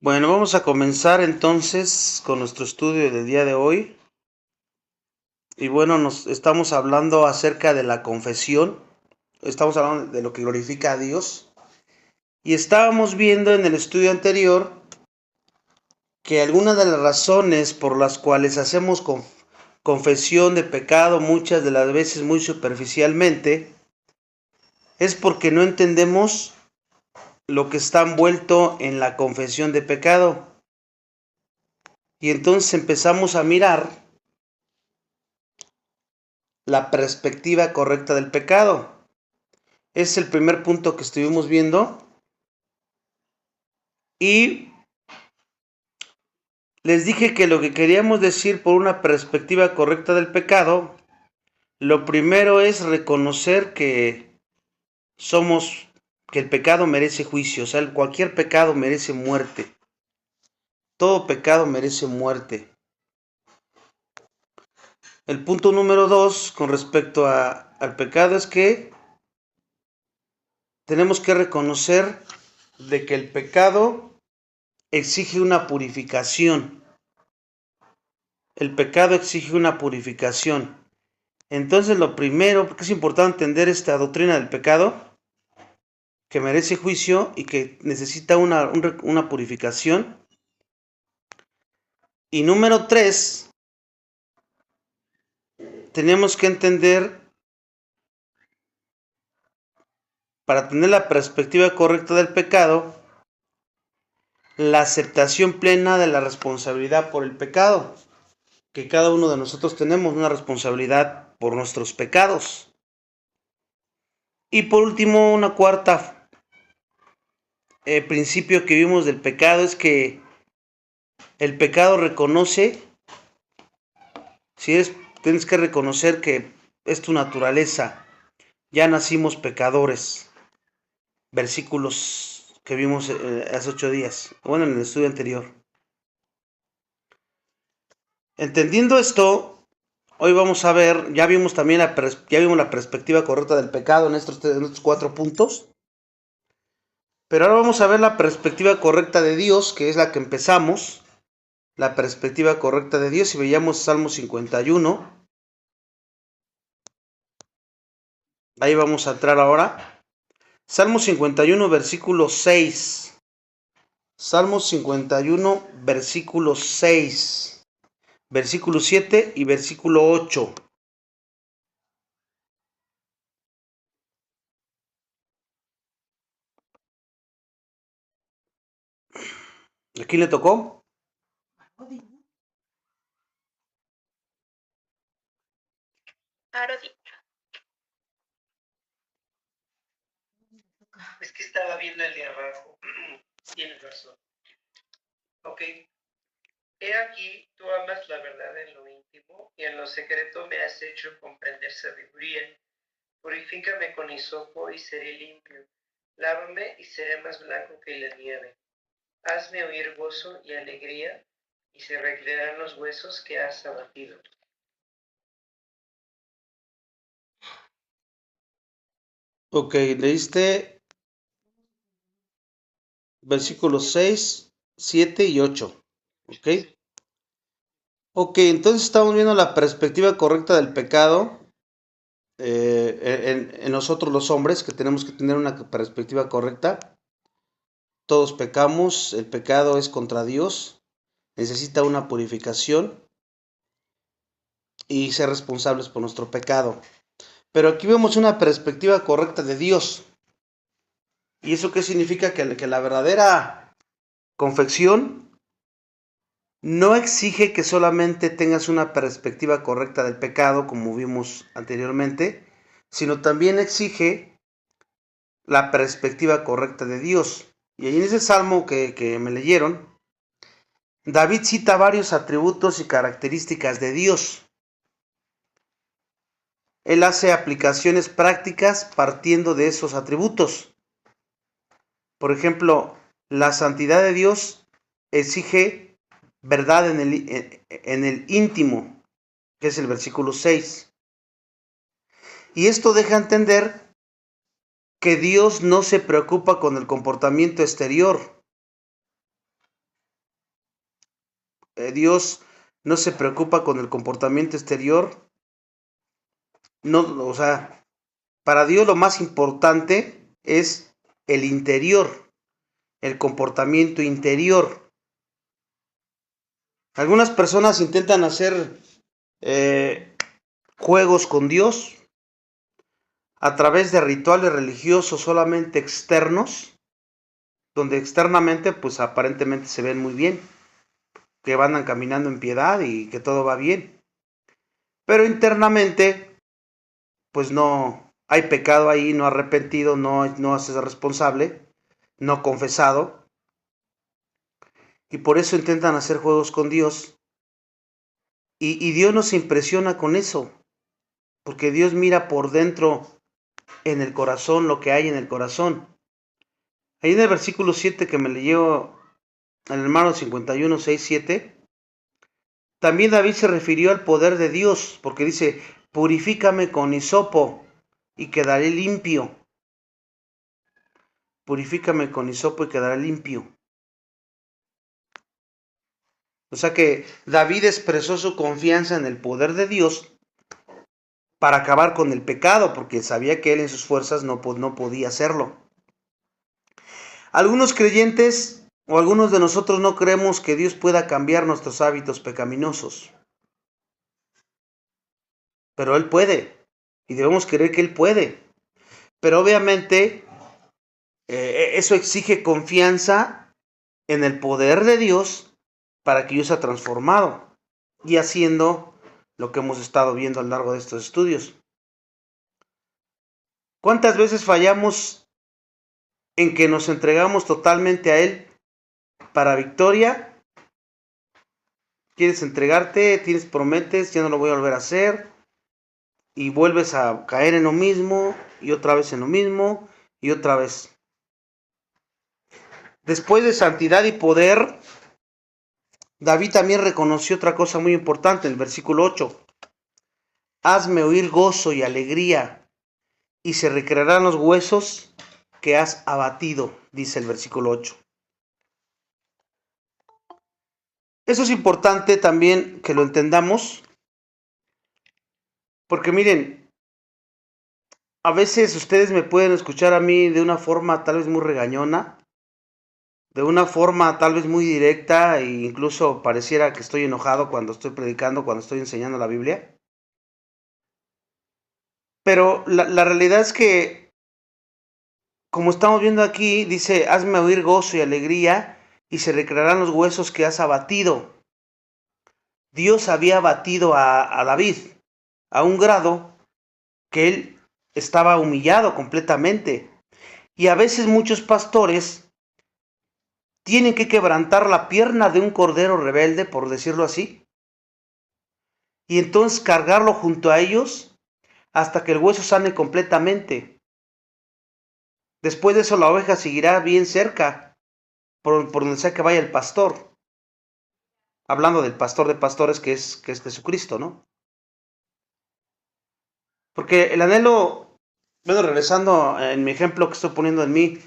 Bueno, vamos a comenzar entonces con nuestro estudio del día de hoy. Y bueno, nos estamos hablando acerca de la confesión. Estamos hablando de lo que glorifica a Dios. Y estábamos viendo en el estudio anterior que algunas de las razones por las cuales hacemos confesión de pecado, muchas de las veces muy superficialmente, es porque no entendemos lo que está envuelto en la confesión de pecado. Y entonces empezamos a mirar la perspectiva correcta del pecado. Es el primer punto que estuvimos viendo. Y les dije que lo que queríamos decir por una perspectiva correcta del pecado, lo primero es reconocer que el pecado merece juicio. O sea, cualquier pecado merece muerte. Todo pecado merece muerte. El punto número 2 con respecto al pecado es que tenemos que reconocer de que el pecado exige una purificación. El pecado exige una purificación. Entonces lo primero, porque es importante entender esta doctrina del pecado, que merece juicio y que necesita una purificación. Y número 3, tenemos que entender, para tener la perspectiva correcta del pecado, la aceptación plena de la responsabilidad por el pecado. Que cada uno de nosotros tenemos una responsabilidad por nuestros pecados. Y por último, una cuarta principio que vimos del pecado es que el pecado reconoce, tienes que reconocer que es tu naturaleza. Ya nacimos pecadores. Versículos que vimos hace 8 días. Bueno, en el estudio anterior. Entendiendo esto, hoy vamos a ver, ya vimos también la perspectiva correcta del pecado en estos 4 puntos. Pero ahora vamos a ver la perspectiva correcta de Dios, que es la que empezamos. La perspectiva correcta de Dios. Si veíamos Salmo 51. Ahí vamos a entrar ahora. Salmo 51, versículo 6. Salmo 51, versículo 6. Versículo 7 y versículo 8. ¿A quién le tocó? Arodi. Es que estaba viendo el de abajo. Tienes razón. Ok. He aquí, tú amas la verdad en lo íntimo, y en lo secreto me has hecho comprender sabiduría. Purifícame con hisopo y seré limpio. Lávame y seré más blanco que la nieve. Hazme oír gozo y alegría, y se recrearán los huesos que has abatido. Ok, leíste versículos 6, 7 y 8. Ok. Ok, entonces estamos viendo la perspectiva correcta del pecado en nosotros los hombres, que tenemos que tener una perspectiva correcta. Todos pecamos, el pecado es contra Dios, necesita una purificación y ser responsables por nuestro pecado. Pero aquí vemos una perspectiva correcta de Dios. ¿Y eso qué significa? Que la verdadera confesión no exige que solamente tengas una perspectiva correcta del pecado, como vimos anteriormente, sino también exige la perspectiva correcta de Dios. Y ahí en ese salmo que me leyeron, David cita varios atributos y características de Dios. Él hace aplicaciones prácticas partiendo de esos atributos. Por ejemplo, la santidad de Dios exige verdad en el íntimo, que es el versículo 6. Y esto deja entender que Dios no se preocupa con el comportamiento exterior. Dios no se preocupa con el comportamiento exterior. No, o sea, para Dios lo más importante es el interior, el comportamiento interior. Algunas personas intentan hacer juegos con Dios a través de rituales religiosos solamente externos, donde externamente pues aparentemente se ven muy bien, que van caminando en piedad y que todo va bien. Pero internamente pues no hay pecado ahí, no arrepentido, no haces responsable, no confesado. Y por eso intentan hacer juegos con Dios. Y Dios nos impresiona con eso, porque Dios mira por dentro en el corazón lo que hay en el corazón. Ahí en el versículo 7 que me leyó el hermano 51, 6, 7, también David se refirió al poder de Dios, porque dice, purifícame con hisopo y quedaré limpio. Purifícame con hisopo y quedaré limpio. O sea que David expresó su confianza en el poder de Dios para acabar con el pecado, porque sabía que él en sus fuerzas no podía hacerlo. Algunos creyentes o algunos de nosotros no creemos que Dios pueda cambiar nuestros hábitos pecaminosos. Pero Él puede, y debemos creer que Él puede. Pero obviamente eso exige confianza en el poder de Dios para que yo sea transformado y haciendo lo que hemos estado viendo a lo largo de estos estudios. ¿Cuántas veces fallamos en que nos entregamos totalmente a Él para victoria? Quieres entregarte, prometes, ya no lo voy a volver a hacer, y vuelves a caer en lo mismo, y otra vez en lo mismo, y otra vez. Después de santidad y poder, David también reconoció otra cosa muy importante en el versículo 8. Hazme oír gozo y alegría, y se recrearán los huesos que has abatido, dice el versículo 8. Eso es importante también que lo entendamos, porque miren, a veces ustedes me pueden escuchar a mí de una forma tal vez muy regañona, de una forma tal vez muy directa, e incluso pareciera que estoy enojado cuando estoy predicando, cuando estoy enseñando la Biblia. Pero la realidad es que, como estamos viendo aquí, dice, hazme oír gozo y alegría, y se recrearán los huesos que has abatido. Dios había abatido a David a un grado que él estaba humillado completamente. Y a veces muchos pastores tienen que quebrantar la pierna de un cordero rebelde, por decirlo así, y entonces cargarlo junto a ellos hasta que el hueso sane completamente. Después de eso la oveja seguirá bien cerca, por donde sea que vaya el pastor. Hablando del pastor de pastores que es Jesucristo, ¿no? Porque el anhelo, bueno, regresando en mi ejemplo que estoy poniendo en mí,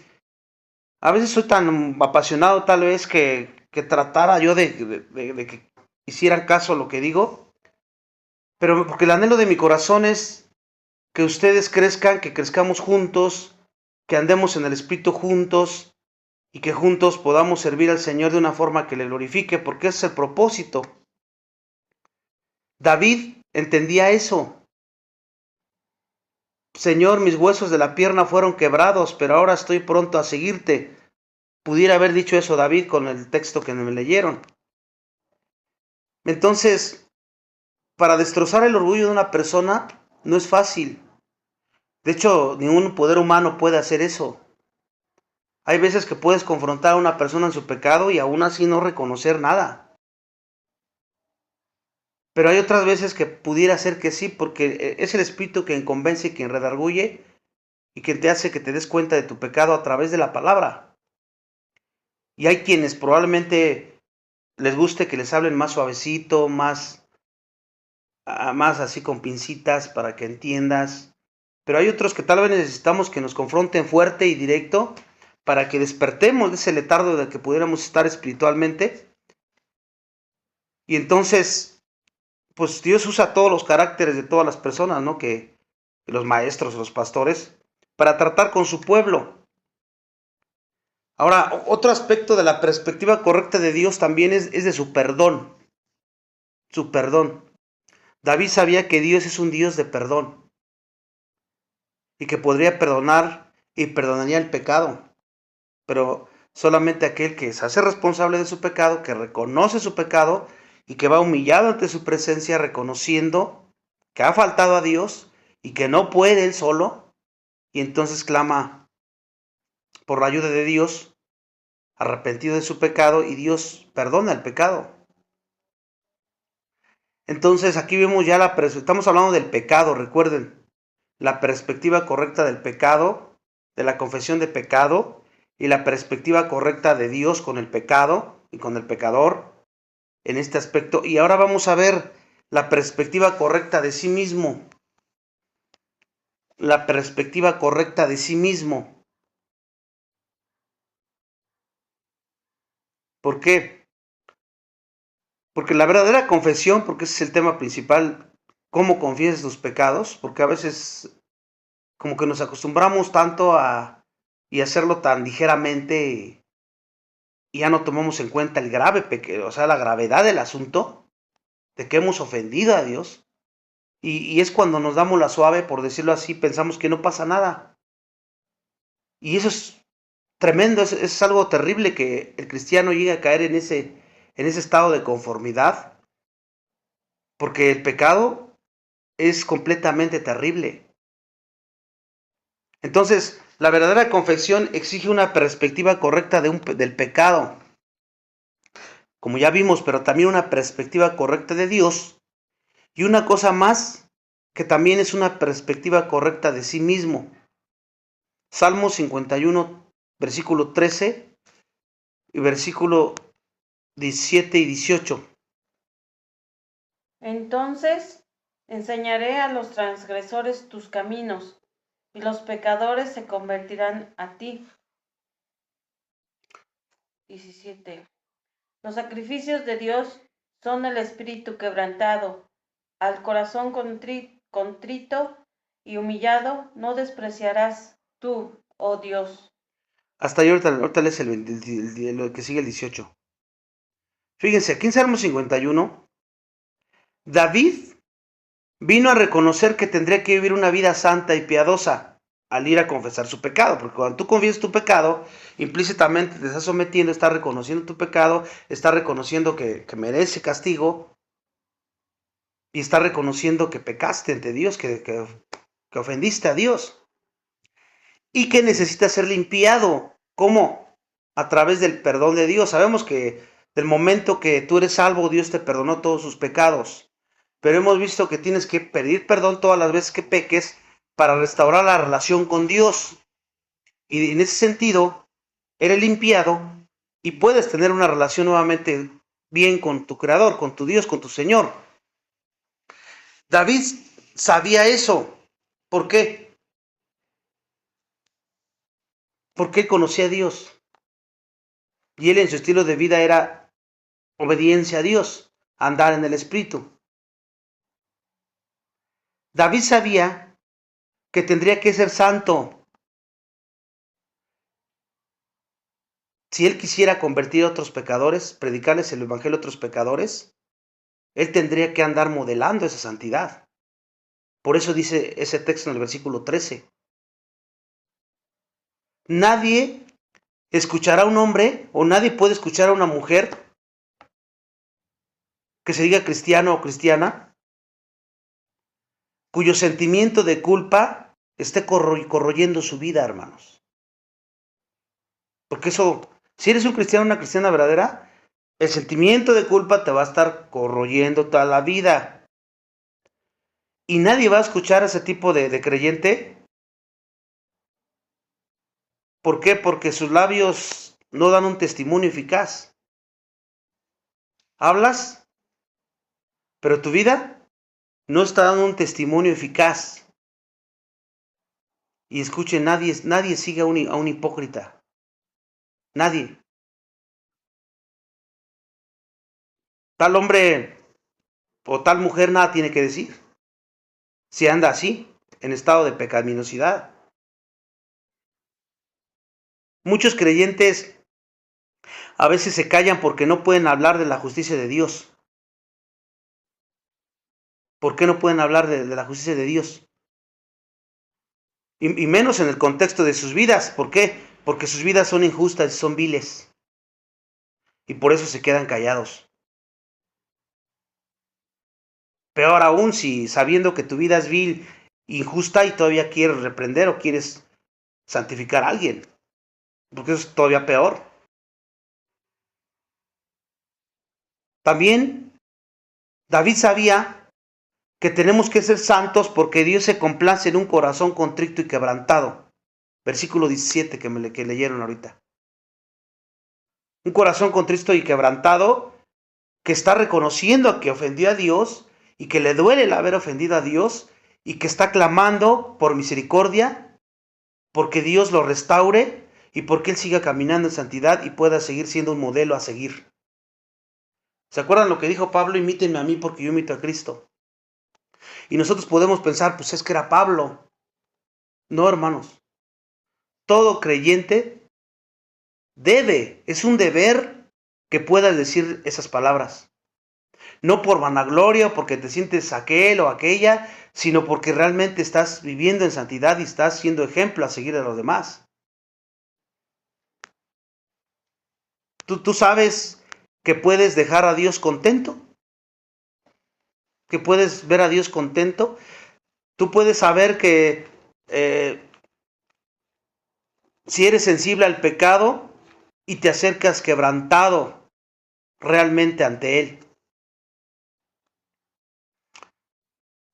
a veces soy tan apasionado tal vez que tratara yo de que hicieran caso a lo que digo, pero porque el anhelo de mi corazón es que ustedes crezcan, que crezcamos juntos, que andemos en el Espíritu juntos y que juntos podamos servir al Señor de una forma que le glorifique, porque ese es el propósito. David entendía eso. Señor, mis huesos de la pierna fueron quebrados, pero ahora estoy pronto a seguirte. Pudiera haber dicho eso David con el texto que me leyeron. Entonces, para destrozar el orgullo de una persona no es fácil. De hecho, ningún poder humano puede hacer eso. Hay veces que puedes confrontar a una persona en su pecado y aún así no reconocer nada. Pero hay otras veces que pudiera ser que sí, porque es el Espíritu quien convence y quien redarguye y quien te hace que te des cuenta de tu pecado a través de la palabra. Y hay quienes probablemente les guste que les hablen más suavecito, más así con pincitas para que entiendas. Pero hay otros que tal vez necesitamos que nos confronten fuerte y directo para que despertemos de ese letargo de que pudiéramos estar espiritualmente Y entonces, pues Dios usa todos los caracteres de todas las personas, ¿no? Que los maestros, los pastores, para tratar con su pueblo. Ahora, otro aspecto de la perspectiva correcta de Dios también es de su perdón. Su perdón. David sabía que Dios es un Dios de perdón y que podría perdonar y perdonaría el pecado, pero solamente aquel que se hace responsable de su pecado, que reconoce su pecado y que va humillado ante su presencia, reconociendo que ha faltado a Dios y que no puede él solo, y entonces clama por la ayuda de Dios, arrepentido de su pecado, y Dios perdona el pecado. Entonces aquí vemos ya estamos hablando del pecado, recuerden, la perspectiva correcta del pecado, de la confesión de pecado, y la perspectiva correcta de Dios con el pecado y con el pecador en este aspecto. Y ahora vamos a ver la perspectiva correcta de sí mismo. La perspectiva correcta de sí mismo. ¿Por qué? Porque la verdadera confesión, porque ese es el tema principal, cómo confiesas tus pecados, porque a veces como que nos acostumbramos tanto a y hacerlo tan ligeramente y ya no tomamos en cuenta el grave pecado, o sea, la gravedad del asunto, de que hemos ofendido a Dios. Y es cuando nos damos la suave, por decirlo así, pensamos que no pasa nada. Y eso es tremendo, es algo terrible que el cristiano llegue a caer en ese estado de conformidad, porque el pecado es completamente terrible. Entonces, la verdadera confesión exige una perspectiva correcta del pecado, como ya vimos, pero también una perspectiva correcta de Dios. Y una cosa más, que también es una perspectiva correcta de sí mismo. Salmo 51, versículo 13 y versículo 17 y 18. Entonces enseñaré a los transgresores tus caminos, y los pecadores se convertirán a ti. 17. Los sacrificios de Dios son el espíritu quebrantado, al corazón contrito y humillado no despreciarás tú, oh Dios. Hasta ahí ahorita lees lo que sigue el 18. Fíjense, aquí en Salmo 51, David vino a reconocer que tendría que vivir una vida santa y piadosa al ir a confesar su pecado, porque cuando tú confiesas tu pecado, implícitamente te estás sometiendo, estás reconociendo tu pecado, estás reconociendo que merece castigo y estás reconociendo que pecaste ante Dios, que ofendiste a Dios y que necesita ser limpiado. ¿Cómo? A través del perdón de Dios. Sabemos que del momento que tú eres salvo, Dios te perdonó todos sus pecados. Pero hemos visto que tienes que pedir perdón todas las veces que peques para restaurar la relación con Dios. Y en ese sentido, eres limpiado y puedes tener una relación nuevamente bien con tu Creador, con tu Dios, con tu Señor. David sabía eso. ¿Por qué? Porque él conocía a Dios. Y él en su estilo de vida era obediencia a Dios, andar en el Espíritu. David sabía que tendría que ser santo. Si él quisiera convertir a otros pecadores, predicarles el Evangelio a otros pecadores, él tendría que andar modelando esa santidad. Por eso dice ese texto en el versículo 13. Nadie escuchará a un hombre o nadie puede escuchar a una mujer que se diga cristiano o cristiana cuyo sentimiento de culpa esté corroyendo su vida, hermanos. Porque eso, si eres un cristiano o una cristiana verdadera, el sentimiento de culpa te va a estar corroyendo toda la vida. Y nadie va a escuchar a ese tipo de creyente. ¿Por qué? Porque sus labios no dan un testimonio eficaz. Hablas, pero tu vida no está dando un testimonio eficaz. Y escuche, nadie sigue a un hipócrita. Nadie. Tal hombre o tal mujer nada tiene que decir. Si anda así, en estado de pecaminosidad. Muchos creyentes a veces se callan porque no pueden hablar de la justicia de Dios. ¿Por qué no pueden hablar de la justicia de Dios? Y menos en el contexto de sus vidas. ¿Por qué? Porque sus vidas son injustas y son viles. Y por eso se quedan callados. Peor aún si sabiendo que tu vida es vil, injusta y todavía quieres reprender o quieres santificar a alguien. Porque eso es todavía peor. También David sabía que tenemos que ser santos porque Dios se complace en un corazón contrito y quebrantado. Versículo 17 que leyeron ahorita. Un corazón contrito y quebrantado que está reconociendo que ofendió a Dios y que le duele el haber ofendido a Dios y que está clamando por misericordia, porque Dios lo restaure y porque Él siga caminando en santidad y pueda seguir siendo un modelo a seguir. ¿Se acuerdan lo que dijo Pablo? Imítenme a mí porque yo imito a Cristo. Y nosotros podemos pensar, pues es que era Pablo. No, hermanos. Todo creyente es un deber que puedas decir esas palabras. No por vanagloria o porque te sientes aquel o aquella, sino porque realmente estás viviendo en santidad y estás siendo ejemplo a seguir a los demás. ¿Tú sabes que puedes dejar a Dios contento? ¿Que puedes ver a Dios contento? Tú puedes saber que si eres sensible al pecado y te acercas quebrantado realmente ante Él.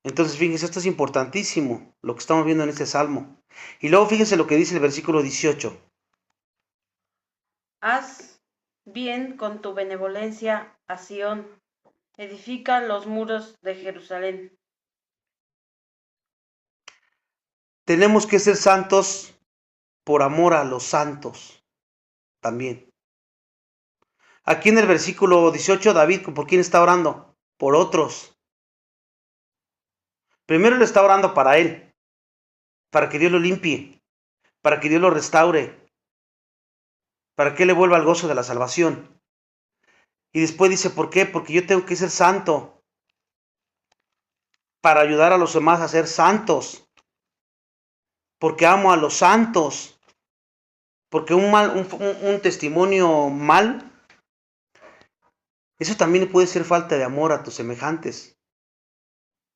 Entonces, fíjense, esto es importantísimo, lo que estamos viendo en este salmo. Y luego fíjense lo que dice el versículo 18. Haz bien con tu benevolencia a Sión, edifica los muros de Jerusalén. Tenemos que ser santos por amor a los santos también. Aquí en el versículo 18, David, ¿por quién está orando? Por otros. Primero le está orando para él, para que Dios lo limpie, para que Dios lo restaure, para que él le vuelva al gozo de la salvación. Y después dice, ¿por qué? Porque yo tengo que ser santo, para ayudar a los demás a ser santos, porque amo a los santos, porque un testimonio mal, eso también puede ser falta de amor a tus semejantes,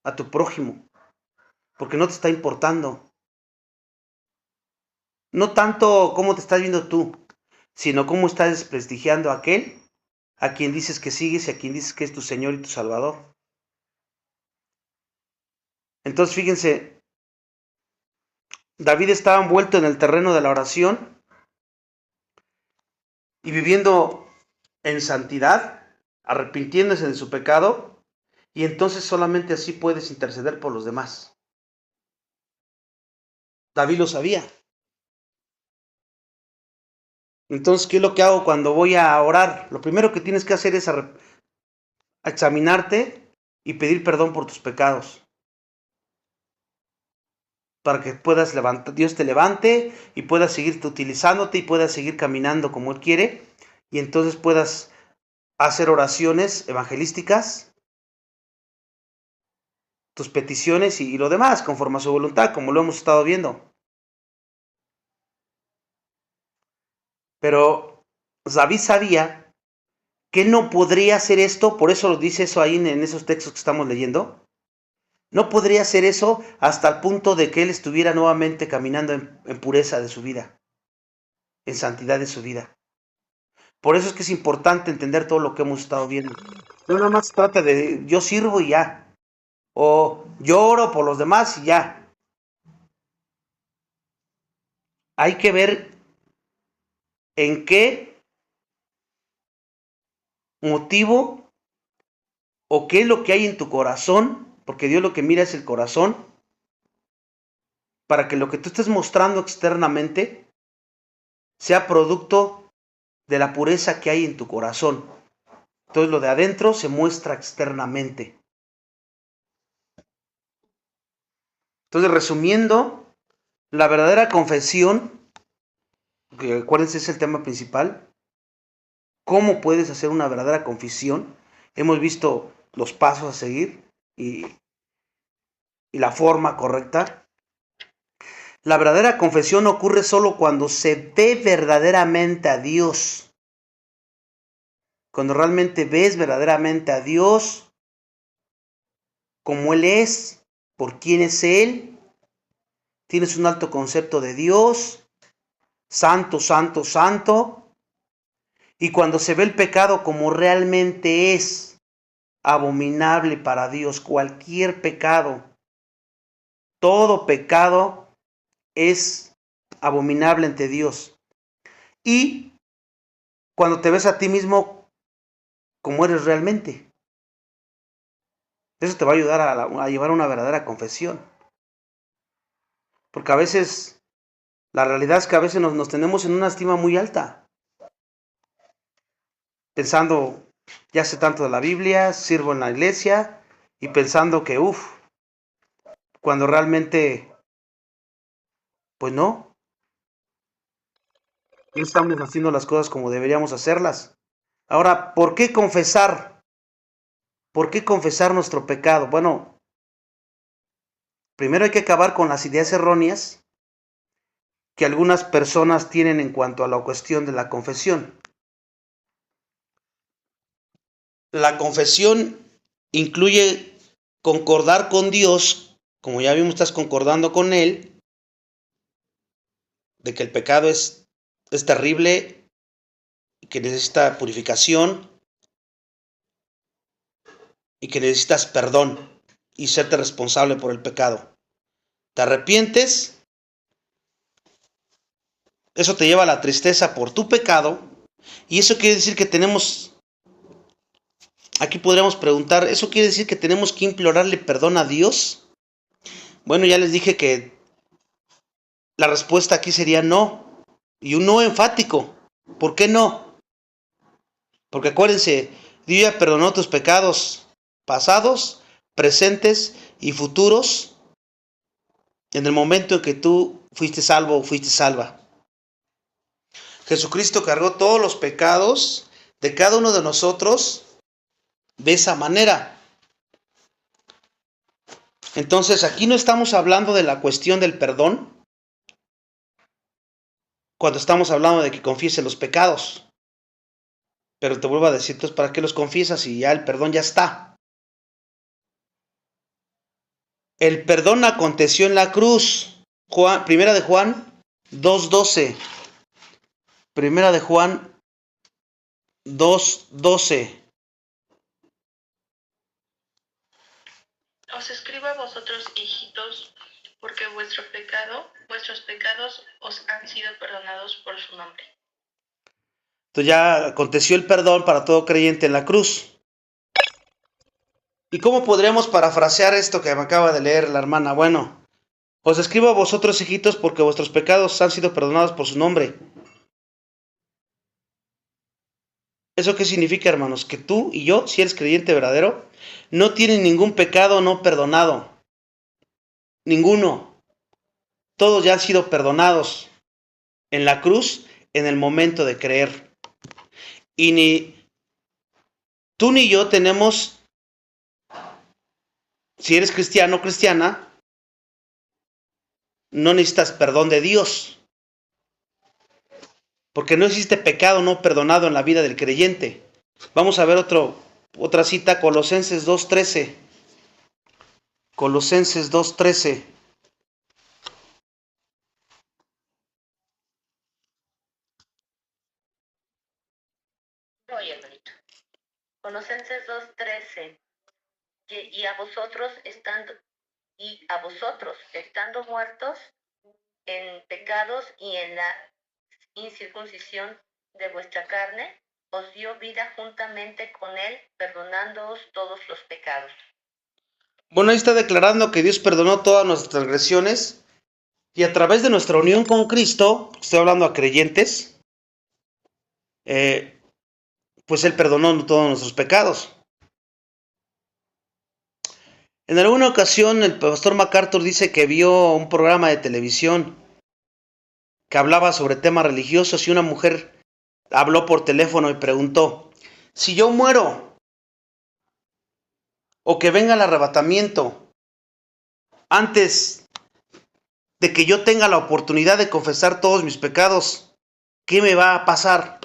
a tu prójimo, porque no te está importando. No tanto cómo te estás viendo tú, sino cómo estás desprestigiando a aquel a quien dices que sigues y a quien dices que es tu Señor y tu Salvador. Entonces, fíjense, David estaba envuelto en el terreno de la oración y viviendo en santidad, arrepintiéndose de su pecado, y entonces solamente así puedes interceder por los demás. David lo sabía. Entonces, ¿qué es lo que hago cuando voy a orar? Lo primero que tienes que hacer es examinarte y pedir perdón por tus pecados. Para que puedas levantar, Dios te levante y puedas seguir utilizándote y puedas seguir caminando como Él quiere. Y entonces puedas hacer oraciones evangelísticas, tus peticiones y lo demás, conforme a su voluntad, como lo hemos estado viendo. Pero David sabía que no podría hacer esto, por eso lo dice eso ahí en esos textos que estamos leyendo. No podría hacer eso hasta el punto de que él estuviera nuevamente caminando en pureza de su vida, en santidad de su vida. Por eso es que es importante entender todo lo que hemos estado viendo. No nada más trata de yo sirvo y ya, o yo oro por los demás y ya. Hay que ver en qué motivo o qué es lo que hay en tu corazón, porque Dios lo que mira es el corazón, para que lo que tú estés mostrando externamente sea producto de la pureza que hay en tu corazón. Entonces lo de adentro se muestra externamente. Entonces, resumiendo, la verdadera confesión, que acuérdense es el tema principal, ¿cómo puedes hacer una verdadera confesión? Hemos visto los pasos a seguir y la forma correcta. La verdadera confesión ocurre solo cuando se ve verdaderamente a Dios. Cuando realmente ves verdaderamente a Dios como Él es, por quién es Él, tienes un alto concepto de Dios, santo, santo, santo, y cuando se ve el pecado como realmente es, abominable para Dios, cualquier pecado, todo pecado es abominable ante Dios. Y cuando te ves a ti mismo como eres realmente, eso te va a ayudar a llevar una verdadera confesión. Porque a veces, la realidad es que a veces nos tenemos en una estima muy alta. Pensando, ya sé tanto de la Biblia, sirvo en la iglesia, y pensando que, cuando realmente, pues no estamos haciendo las cosas como deberíamos hacerlas. Ahora, ¿por qué confesar? ¿Por qué confesar nuestro pecado? Bueno, primero hay que acabar con las ideas erróneas que algunas personas tienen en cuanto a la cuestión de la confesión. La confesión incluye concordar con Dios, como ya vimos, estás concordando con Él, de que el pecado es terrible, que necesita purificación y que necesitas perdón y serte responsable por el pecado. Te arrepientes, eso te lleva a la tristeza por tu pecado, y eso quiere decir que tenemos, aquí podríamos preguntar, ¿eso quiere decir que tenemos que implorarle perdón a Dios? Bueno, ya les dije que la respuesta aquí sería no, y un no enfático. ¿Por qué no? Porque acuérdense, Dios ya perdonó tus pecados pasados, presentes y futuros en el momento en que tú fuiste salvo o fuiste salva. Jesucristo cargó todos los pecados de cada uno de nosotros de esa manera. Entonces, aquí no estamos hablando de la cuestión del perdón cuando estamos hablando de que confiese los pecados. Pero te vuelvo a decir, entonces, ¿para qué los confiesas si ya el perdón ya está? El perdón aconteció en la cruz. Primera de Juan 2:12. Primera de Juan 2:12. Os escribo a vosotros, hijitos, porque vuestros pecados os han sido perdonados por su nombre. Entonces ya aconteció el perdón para todo creyente en la cruz. ¿Y cómo podríamos parafrasear esto que me acaba de leer la hermana? Bueno, os escribo a vosotros, hijitos, porque vuestros pecados han sido perdonados por su nombre. ¿Eso qué significa, hermanos? Que tú y yo, si eres creyente verdadero, no tienes ningún pecado no perdonado. Ninguno. Todos ya han sido perdonados en la cruz en el momento de creer. Y ni tú ni yo tenemos, si eres cristiano o cristiana, no necesitas perdón de Dios. Porque no existe pecado no perdonado en la vida del creyente. Vamos a ver otra cita, Colosenses 2:13. Colosenses 2:13. Oye, hermanito. Colosenses 2:13. Y a vosotros estando muertos en pecados y en la incircuncisión de vuestra carne, os dio vida juntamente con él, perdonándoos todos los pecados. Bueno, ahí está declarando que Dios perdonó todas nuestras transgresiones y a través de nuestra unión con Cristo, estoy hablando a creyentes, pues Él perdonó todos nuestros pecados. En alguna ocasión el pastor MacArthur dice que vio un programa de televisión que hablaba sobre temas religiosos y una mujer habló por teléfono y preguntó: si yo muero o que venga el arrebatamiento antes de que yo tenga la oportunidad de confesar todos mis pecados, ¿qué me va a pasar?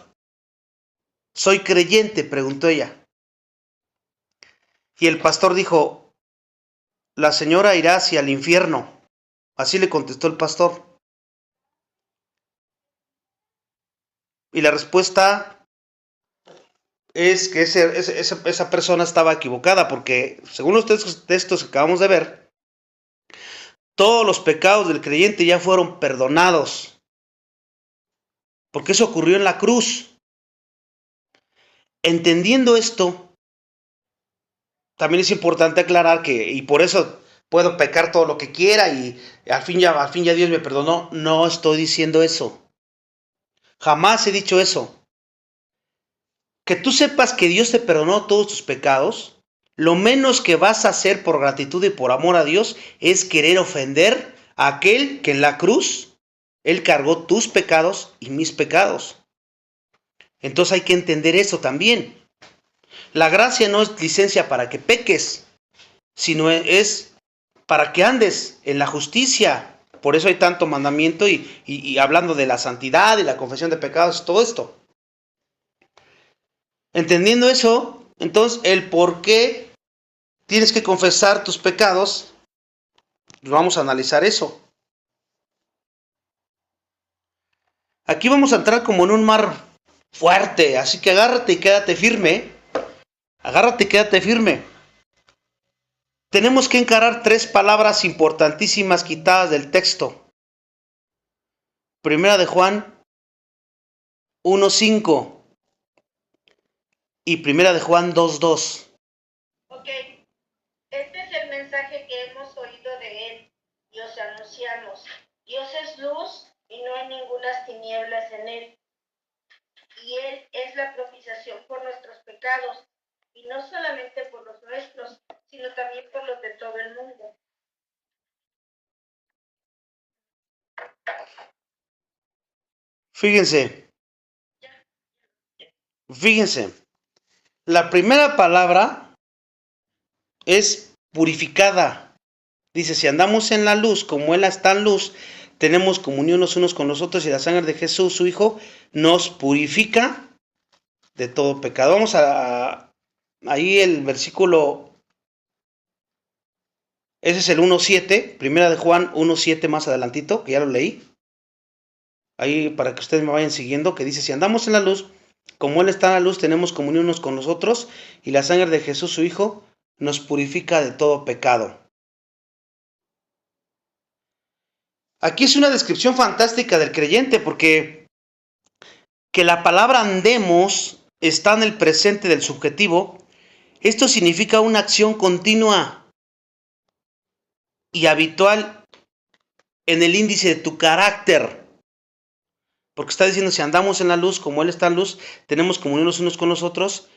¿Soy creyente?, preguntó ella. Y el pastor dijo: la señora irá hacia el infierno. Así le contestó el pastor. Y la respuesta es que esa persona estaba equivocada, porque según los textos que acabamos de ver, todos los pecados del creyente ya fueron perdonados, porque eso ocurrió en la cruz. Entendiendo esto, también es importante aclarar que, y por eso puedo pecar todo lo que quiera y al fin ya Dios me perdonó. No estoy diciendo eso. Jamás he dicho eso. Que tú sepas que Dios te perdonó todos tus pecados, lo menos que vas a hacer por gratitud y por amor a Dios es querer ofender a aquel que en la cruz, Él cargó tus pecados y mis pecados. Entonces hay que entender eso también. La gracia no es licencia para que peques, sino es para que andes en la justicia. Por eso hay tanto mandamiento y hablando de la santidad y la confesión de pecados, todo esto. Entendiendo eso, entonces el por qué tienes que confesar tus pecados, vamos a analizar eso. Aquí vamos a entrar como en un mar fuerte, así que agárrate y quédate firme. Agárrate y quédate firme. Tenemos que encarar 3 palabras importantísimas quitadas del texto. Primera de Juan 1:5 y Primera de Juan 2:2. Ok, este es el mensaje que hemos oído de Él y os anunciamos. Dios es luz y no hay ningunas tinieblas en Él. Y Él es la propiciación por nuestros pecados, y no solamente por los nuestros, sino también por los de todo el mundo. Fíjense, la primera palabra es purificada. Dice: si andamos en la luz como Él está en luz, tenemos comunión los unos con los otros y la sangre de Jesús, su Hijo, nos purifica de todo pecado. Vamos a ahí el versículo, ese es el 1:7, Primera de Juan 1:7 más adelantito, que ya lo leí. Ahí para que ustedes me vayan siguiendo, que dice: si andamos en la luz, como Él está en la luz, tenemos comunión unos con los otros, y la sangre de Jesús, su Hijo, nos purifica de todo pecado. Aquí es una descripción fantástica del creyente, porque que la palabra andemos está en el presente del subjetivo. Esto significa una acción continua y habitual en el índice de tu carácter. Porque está diciendo: si andamos en la luz, como Él está en luz, tenemos comunión los unos con los otros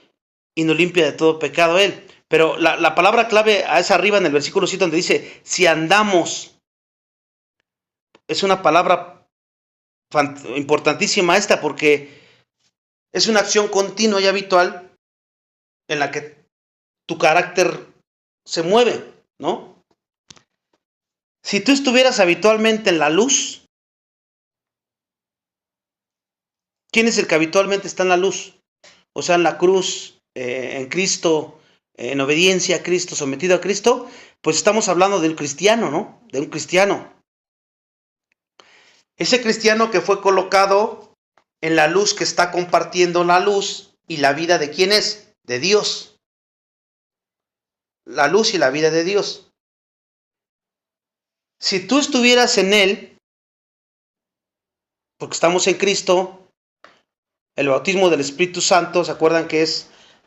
y nos limpia de todo pecado Él. Pero la palabra clave es arriba en el versículo 7, donde dice: si andamos. Es una palabra importantísima esta, porque es una acción continua y habitual en la que tu carácter se mueve, ¿no? Si tú estuvieras habitualmente en la luz, ¿quién es el que habitualmente está en la luz? O sea, en la cruz, en Cristo, en obediencia a Cristo, sometido a Cristo, pues estamos hablando de un cristiano, ¿no? De un cristiano. Ese cristiano que fue colocado en la luz, que está compartiendo la luz y la vida de ¿quién es? De Dios. La luz y la vida de Dios. Si tú estuvieras en Él, porque estamos en Cristo, el bautismo del Espíritu Santo, ¿se acuerdan que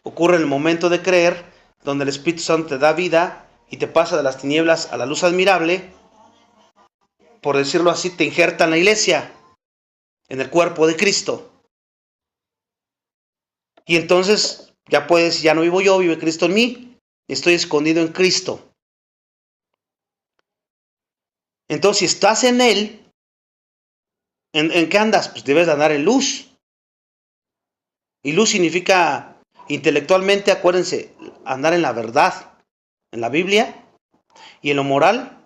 ocurre en el momento de creer, donde el Espíritu Santo te da vida y te pasa de las tinieblas a la luz admirable? Por decirlo así, te injerta en la iglesia, en el cuerpo de Cristo. Y entonces ya puedes, ya no vivo yo, vive Cristo en mí. Estoy escondido en Cristo. Entonces, si estás en Él, ¿en qué andas? Pues debes de andar en luz. Y luz significa, intelectualmente, acuérdense, andar en la verdad, en la Biblia. Y en lo moral,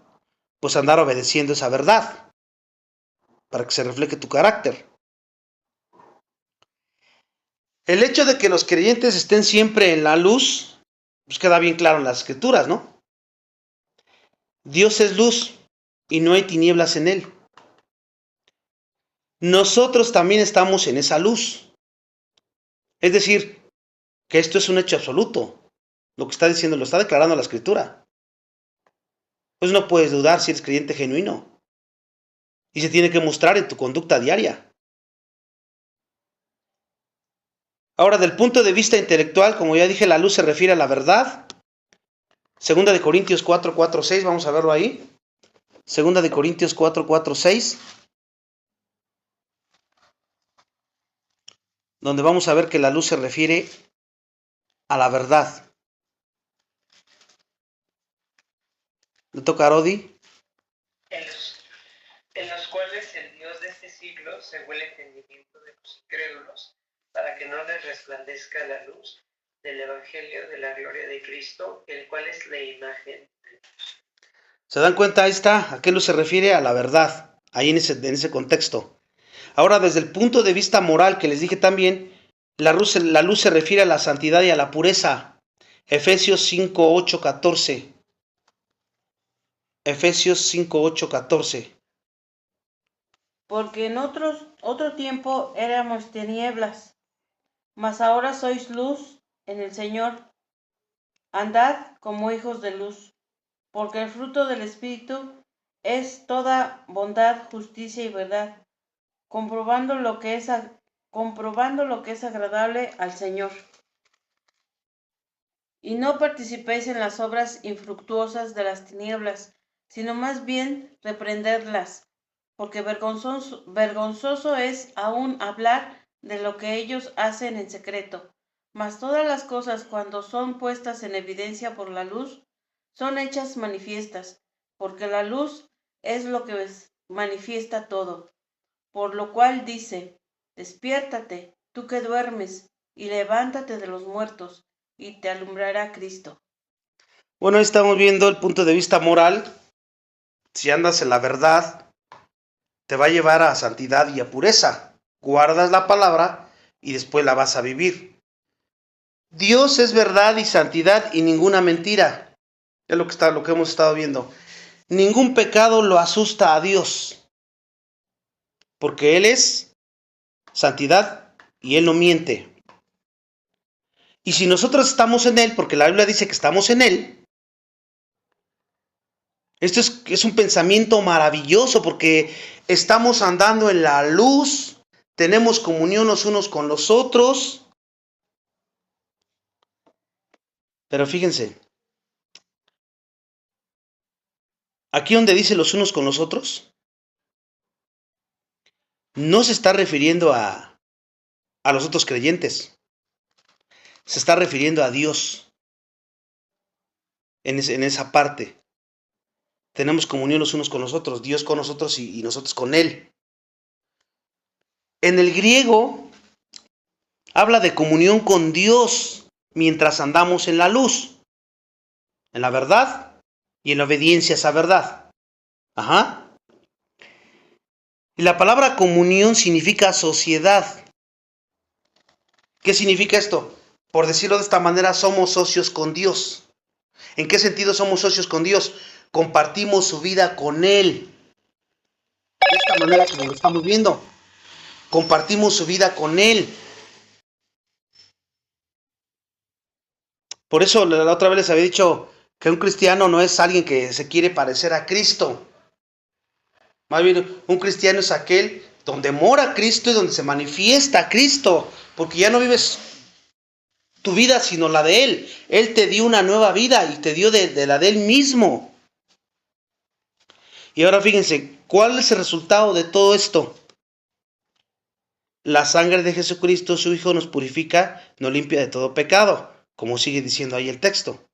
pues andar obedeciendo esa verdad, para que se refleje tu carácter. El hecho de que los creyentes estén siempre en la luz, pues queda bien claro en las Escrituras, ¿no? Dios es luz y no hay tinieblas en Él. Nosotros también estamos en esa luz. Es decir, que esto es un hecho absoluto. Lo que está diciendo, lo está declarando la Escritura. Pues no puedes dudar si eres creyente genuino. Y se tiene que mostrar en tu conducta diaria. Ahora, del punto de vista intelectual, como ya dije, la luz se refiere a la verdad. Segunda de Corintios 4, 4, 6, vamos a verlo ahí. Segunda de Corintios 4, 4, 6. Donde vamos a ver que la luz se refiere a la verdad. ¿Le toca a Rodi? En los cuales el Dios de este siglo cegó el entendimiento de los incrédulos, para que no les resplandezca la luz del Evangelio de la gloria de Cristo, el cual es la imagen de Dios. ¿Se dan cuenta? Ahí está. ¿A qué luz se refiere? A la verdad. Ahí en ese contexto. Ahora, desde el punto de vista moral, que les dije también, la luz se refiere a la santidad y a la pureza. Efesios 5, 8, 14. Efesios 5, 8, 14. Porque en otro tiempo éramos tinieblas, mas ahora sois luz en el Señor. Andad como hijos de luz, porque el fruto del Espíritu es toda bondad, justicia y verdad, comprobando lo que es agradable al Señor. Y no participéis en las obras infructuosas de las tinieblas, sino más bien reprenderlas, porque vergonzoso es aún hablar de lo que ellos hacen en secreto. Mas todas las cosas, cuando son puestas en evidencia por la luz, son hechas manifiestas, porque la luz es lo que manifiesta todo. Por lo cual dice: despiértate, tú que duermes, y levántate de los muertos, y te alumbrará Cristo. Bueno, ahí estamos viendo el punto de vista moral. Si andas en la verdad, te va a llevar a santidad y a pureza. Guardas la palabra y después la vas a vivir. Dios es verdad y santidad y ninguna mentira. Es lo que hemos estado viendo. Ningún pecado lo asusta a Dios, porque Él es santidad y Él no miente. Y si nosotros estamos en Él, porque la Biblia dice que estamos en Él, esto es un pensamiento maravilloso, porque estamos andando en la luz, tenemos comunión los unos con los otros. Pero fíjense, aquí donde dice los unos con los otros, no se está refiriendo a los otros creyentes, se está refiriendo a Dios en esa parte. Tenemos comunión los unos con los otros, Dios con nosotros y nosotros con Él. En el griego habla de comunión con Dios mientras andamos en la luz, en la verdad y en la obediencia a esa verdad. Ajá. Y la palabra comunión significa sociedad. ¿Qué significa esto? Por decirlo de esta manera, somos socios con Dios. ¿En qué sentido somos socios con Dios? Compartimos su vida con Él. De esta manera como lo estamos viendo. Compartimos su vida con Él. Por eso la otra vez les había dicho que un cristiano no es alguien que se quiere parecer a Cristo. Más bien, un cristiano es aquel donde mora Cristo y donde se manifiesta Cristo. Porque ya no vives tu vida sino la de Él. Él te dio una nueva vida y te dio de la de Él mismo. Y ahora fíjense, ¿cuál es el resultado de todo esto? la sangre de Jesucristo, su Hijo, nos purifica, nos limpia de todo pecado, como sigue diciendo ahí el texto.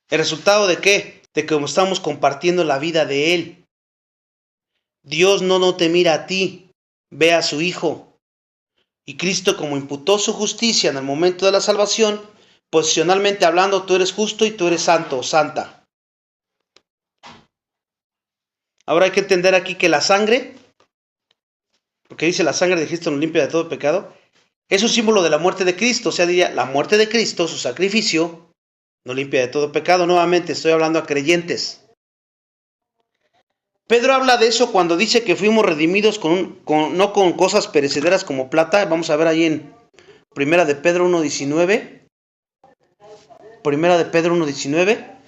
¿El resultado de qué? De que como estamos compartiendo la vida de Él. Dios no te mira a ti, ve a su Hijo. Y Cristo, como imputó su justicia en el momento de la salvación, posicionalmente hablando, tú eres justo y tú eres santo o santa. Ahora hay que entender aquí que la sangre, porque dice la sangre de Cristo nos limpia de todo pecado, es un símbolo de la muerte de Cristo. O sea, diría, la muerte de Cristo, su sacrificio, nos limpia de todo pecado. Nuevamente estoy hablando a creyentes. Pedro habla de eso cuando dice que fuimos redimidos no con cosas perecederas como plata. Vamos a ver ahí en Primera de Pedro 1:19. Primera de Pedro 1:19.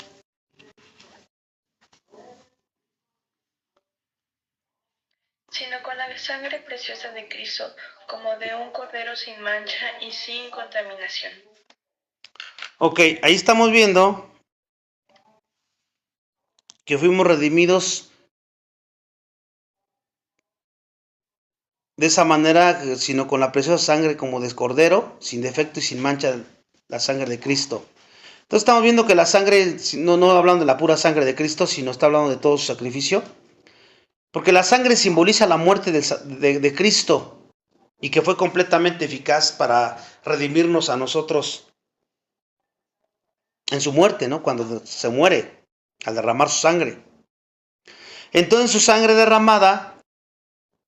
Sino con la sangre preciosa de Cristo, como de un cordero sin mancha y sin contaminación. Ok, ahí estamos viendo que fuimos redimidos de esa manera, sino con la preciosa sangre como de cordero, sin defecto y sin mancha, la sangre de Cristo. Entonces estamos viendo que la sangre, no hablando de la pura sangre de Cristo, sino está hablando de todo su sacrificio. Porque la sangre simboliza la muerte de Cristo y que fue completamente eficaz para redimirnos a nosotros en su muerte, ¿no? Cuando se muere, al derramar su sangre. Entonces su sangre derramada,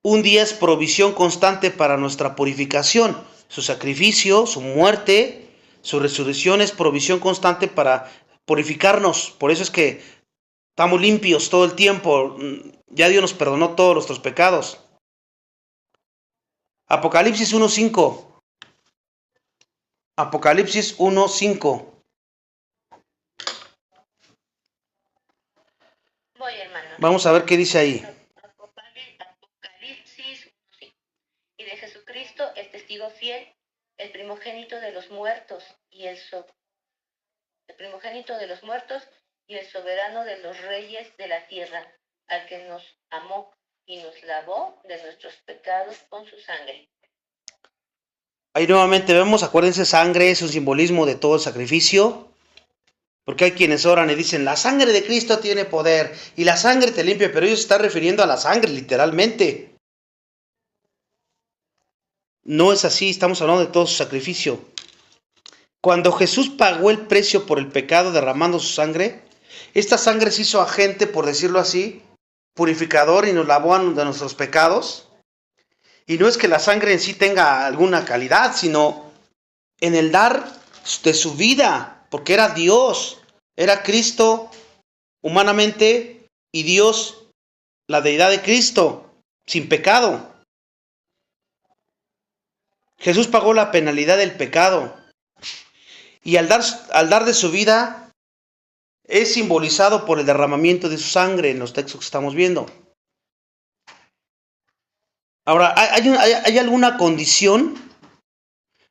un día es provisión constante para nuestra purificación. Su sacrificio, su muerte, su resurrección es provisión constante para purificarnos. Por eso es que estamos limpios todo el tiempo. Ya Dios nos perdonó todos nuestros pecados. Apocalipsis 1:5. Apocalipsis 1:5. Voy, hermano. Vamos a ver qué dice ahí. Apocalipsis 1:5. Y de Jesucristo, el testigo fiel, el primogénito de los muertos y el primogénito de los muertos y el soberano de los reyes de la tierra, al que nos amó y nos lavó de nuestros pecados con su sangre. Ahí nuevamente vemos, acuérdense, sangre es un simbolismo de todo el sacrificio. Porque hay quienes oran y dicen, la sangre de Cristo tiene poder y la sangre te limpia, pero ellos se están refiriendo a la sangre literalmente. No es así, estamos hablando de todo su sacrificio. Cuando Jesús pagó el precio por el pecado derramando su sangre, esta sangre se hizo agente, por decirlo así, purificador y nos lavó de nuestros pecados. Y no es que la sangre en sí tenga alguna calidad, sino en el dar de su vida, porque era Dios, era Cristo humanamente y Dios, la deidad de Cristo, sin pecado. Jesús pagó la penalidad del pecado y al dar de su vida es simbolizado por el derramamiento de su sangre en los textos que estamos viendo. Ahora, ¿hay alguna condición?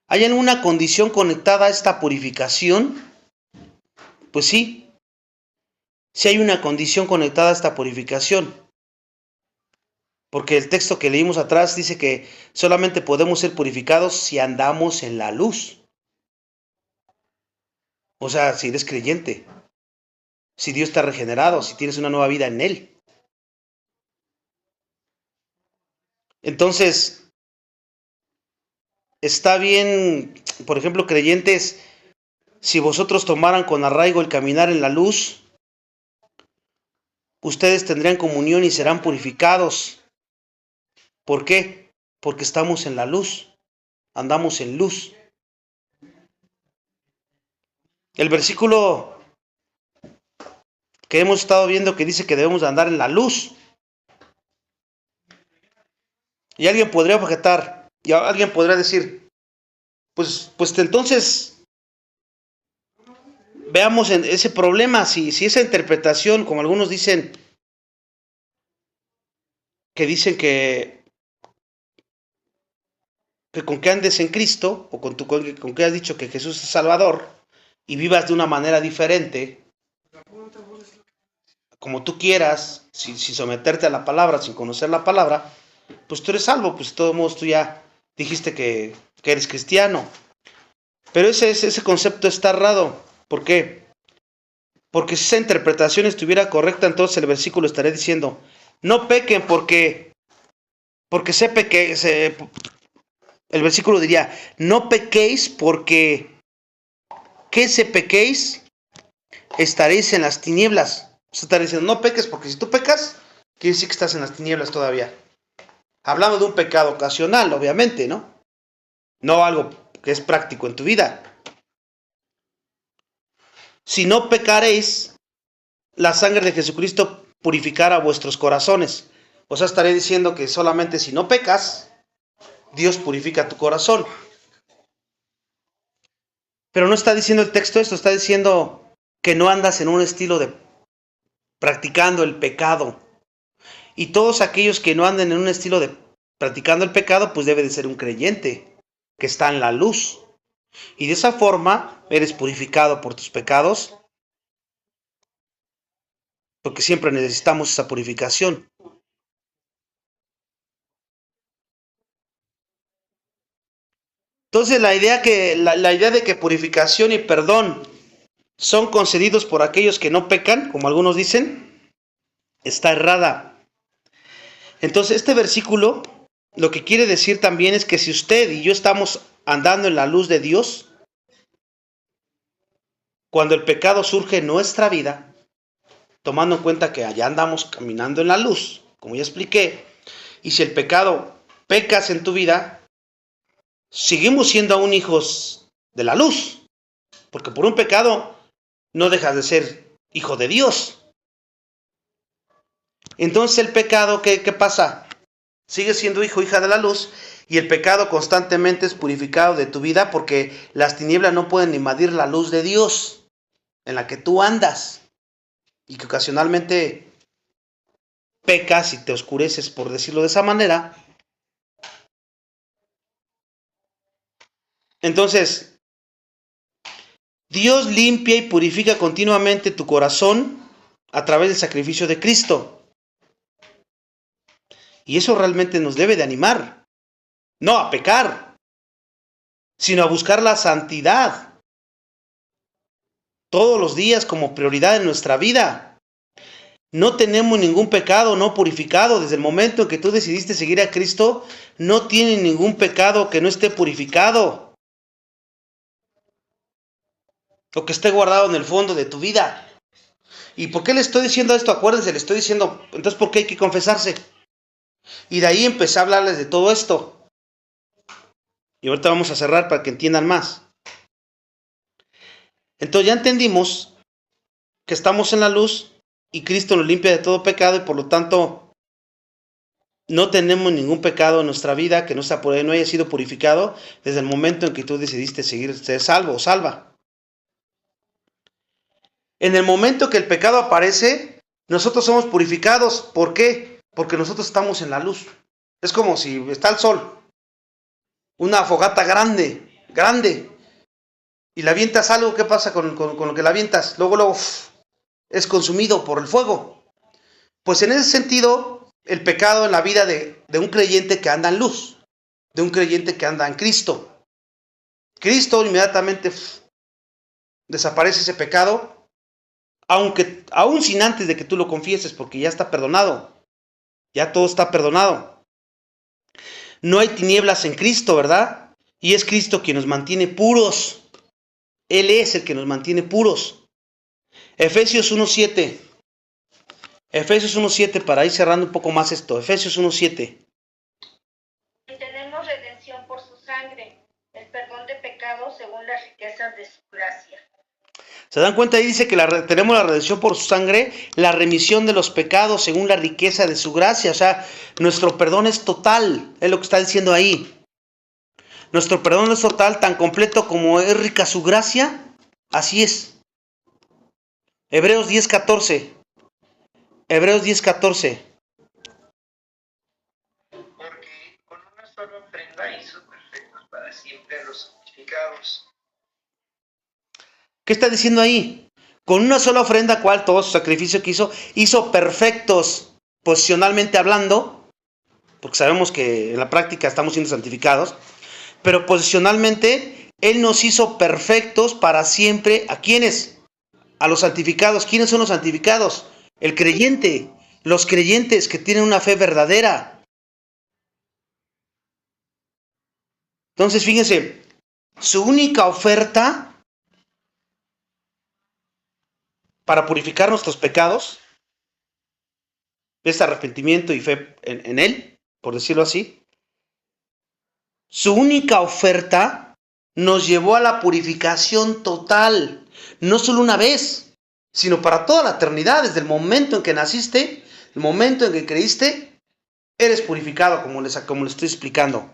¿Hay alguna condición conectada a esta purificación? Pues sí. Sí hay una condición conectada a esta purificación. Porque el texto que leímos atrás dice que solamente podemos ser purificados si andamos en la luz. O sea, si eres creyente. Si Dios te ha regenerado, si tienes una nueva vida en Él. Entonces, está bien, por ejemplo, creyentes, si vosotros tomaran con arraigo el caminar en la luz, ustedes tendrían comunión y serán purificados. ¿Por qué? Porque estamos en la luz, andamos en luz. El versículo que hemos estado viendo que dice que debemos de andar en la luz. Y alguien podría objetar, y alguien podría decir, pues entonces veamos en ese problema, si esa interpretación, como algunos dicen, que con que andes en Cristo, o con que has dicho que Jesús es Salvador, y vivas de una manera diferente, como tú quieras, sin someterte a la palabra, sin conocer la palabra, pues tú eres salvo, pues de todos modos tú ya dijiste que eres cristiano. Pero ese concepto está errado. ¿Por qué? Porque si esa interpretación estuviera correcta, entonces el versículo estaría diciendo, no pequen porque el versículo diría, no pequéis porque que se pequéis, estaréis en las tinieblas. O sea, estaría diciendo, no peques porque si tú pecas, quiere decir que estás en las tinieblas todavía. Hablando de un pecado ocasional, obviamente, ¿no? No algo que es práctico en tu vida. Si no pecaréis, la sangre de Jesucristo purificará vuestros corazones. O sea, estaré diciendo que solamente si no pecas, Dios purifica tu corazón. Pero no está diciendo el texto esto, está diciendo que no andas en un estilo de practicando el pecado. Y todos aquellos que no anden en un estilo de practicando el pecado, pues debe de ser un creyente que está en la luz. Y de esa forma eres purificado por tus pecados, porque siempre necesitamos esa purificación. Entonces la idea de que purificación y perdón son concedidos por aquellos que no pecan, como algunos dicen, está errada. Entonces este versículo lo que quiere decir también es que si usted y yo estamos andando en la luz de Dios, cuando el pecado surge en nuestra vida, tomando en cuenta que allá andamos caminando en la luz, como ya expliqué, y si el pecado pecas en tu vida, seguimos siendo aún hijos de la luz, porque por un pecado no dejas de ser hijo de Dios. Entonces el pecado, ¿qué pasa? Sigues siendo hijo o hija de la luz, y el pecado constantemente es purificado de tu vida, porque las tinieblas no pueden invadir la luz de Dios en la que tú andas, y que ocasionalmente pecas y te oscureces, por decirlo de esa manera. Entonces, Dios limpia y purifica continuamente tu corazón a través del sacrificio de Cristo. Y eso realmente nos debe de animar, no a pecar, sino a buscar la santidad todos los días como prioridad en nuestra vida. No tenemos ningún pecado no purificado. Desde el momento en que tú decidiste seguir a Cristo, no tienes ningún pecado que no esté purificado o que esté guardado en el fondo de tu vida. ¿Y por qué le estoy diciendo esto? Acuérdense, le estoy diciendo, entonces, ¿por qué hay que confesarse? Y de ahí empecé a hablarles de todo esto. Y ahorita vamos a cerrar para que entiendan más. Entonces ya entendimos que estamos en la luz y Cristo nos limpia de todo pecado, y por lo tanto no tenemos ningún pecado en nuestra vida que no haya sido purificado desde el momento en que tú decidiste ser salvo o salva. En el momento que el pecado aparece, nosotros somos purificados. ¿Por qué? Porque nosotros estamos en la luz. Es como si está el sol, una fogata grande, y le avientas algo. ¿Qué pasa con lo que le avientas? Luego es consumido por el fuego. Pues en ese sentido, el pecado en la vida de un creyente que anda en luz, de un creyente que anda en Cristo. Cristo inmediatamente desaparece ese pecado, aún sin antes de que tú lo confieses, porque ya está perdonado. Ya todo está perdonado. No hay tinieblas en Cristo, ¿verdad? Y es Cristo quien nos mantiene puros. Él es el que nos mantiene puros. Efesios 1:7. Efesios 1:7, para ir cerrando un poco más esto. Efesios 1:7. Y tenemos redención por su sangre, el perdón de pecados según las riquezas de su gracia. ¿Se dan cuenta? Ahí dice que tenemos la redención por su sangre, la remisión de los pecados según la riqueza de su gracia. O sea, nuestro perdón es total, es lo que está diciendo ahí. Nuestro perdón es total, tan completo como es rica su gracia, así es. Hebreos 10:14. Hebreos 10:14. Porque con una sola ofrenda hizo perfectos para siempre a los santificados. ¿Qué está diciendo ahí? Con una sola ofrenda, cual todo su sacrificio que hizo perfectos, posicionalmente hablando, porque sabemos que en la práctica estamos siendo santificados, pero posicionalmente Él nos hizo perfectos para siempre. ¿A quiénes? A los santificados. ¿Quiénes son los santificados? El creyente, los creyentes que tienen una fe verdadera. Entonces, fíjense, su única oferta para purificar nuestros pecados es arrepentimiento y fe en Él, por decirlo así. Su única oferta nos llevó a la purificación total, no solo una vez, sino para toda la eternidad. Desde el momento en que naciste, el momento en que creíste, eres purificado, como les estoy explicando.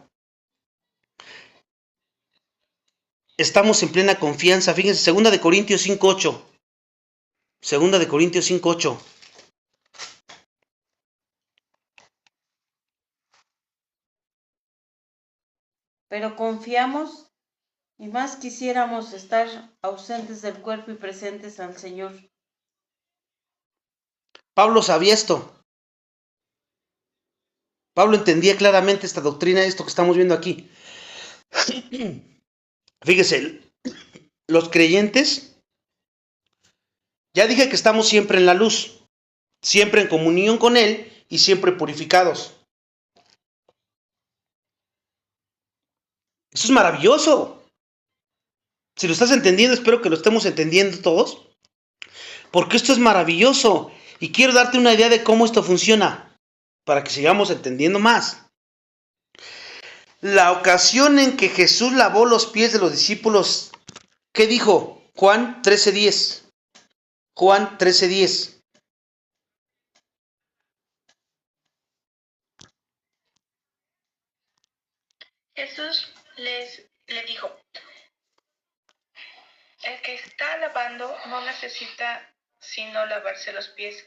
Estamos en plena confianza. Fíjense, 2 Corintios 5:8. 2 Corintios 5:8. Pero confiamos y más quisiéramos estar ausentes del cuerpo y presentes al Señor. Pablo sabía esto. Pablo entendía claramente esta doctrina, esto que estamos viendo aquí. Fíjese, los creyentes, ya dije que estamos siempre en la luz, siempre en comunión con Él y siempre purificados. Eso es maravilloso. Si lo estás entendiendo, espero que lo estemos entendiendo todos, porque esto es maravilloso y quiero darte una idea de cómo esto funciona, para que sigamos entendiendo más. La ocasión en que Jesús lavó los pies de los discípulos, ¿qué dijo? Juan 13:10. Juan 13:10. Jesús le dijo, el que está lavando no necesita sino lavarse los pies,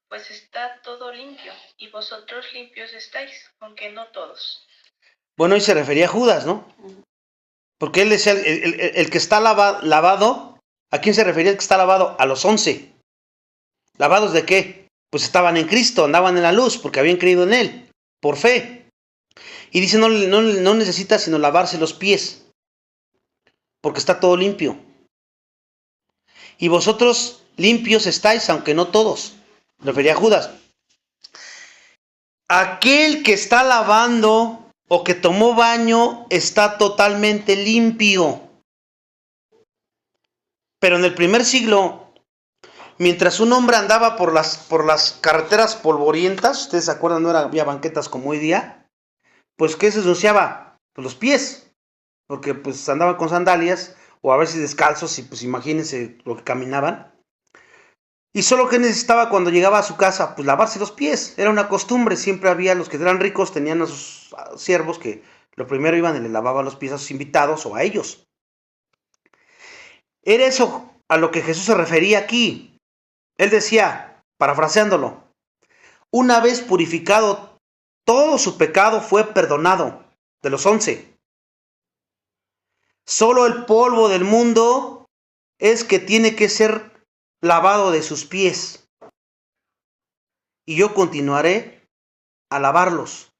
pues está todo limpio, y vosotros limpios estáis, aunque no todos. Bueno, y se refería a Judas, ¿no? Porque él decía, el que está lavado, ¿a quién se refería el que está lavado? A los 11. ¿Lavados de qué? Pues estaban en Cristo, andaban en la luz, porque habían creído en Él, por fe. Y dice, no necesita sino lavarse los pies, porque está todo limpio. Y vosotros limpios estáis, aunque no todos. Refería a Judas. Aquel que está lavando o que tomó baño está totalmente limpio. Pero en el primer siglo, mientras un hombre andaba por las carreteras polvorientas, ustedes se acuerdan, no había banquetas como hoy día, pues ¿qué se ensuciaba? Pues los pies, porque pues andaban con sandalias o a veces descalzos y pues imagínense lo que caminaban. Y solo que necesitaba cuando llegaba a su casa, pues lavarse los pies. Era una costumbre, siempre había los que eran ricos, tenían a sus siervos que lo primero iban y le lavaban los pies a sus invitados o a ellos. Era eso a lo que Jesús se refería aquí. Él decía, parafraseándolo, una vez purificado, todo su pecado fue perdonado, de los 11. Solo el polvo del mundo es que tiene que ser lavado de sus pies. Y yo continuaré a lavarlos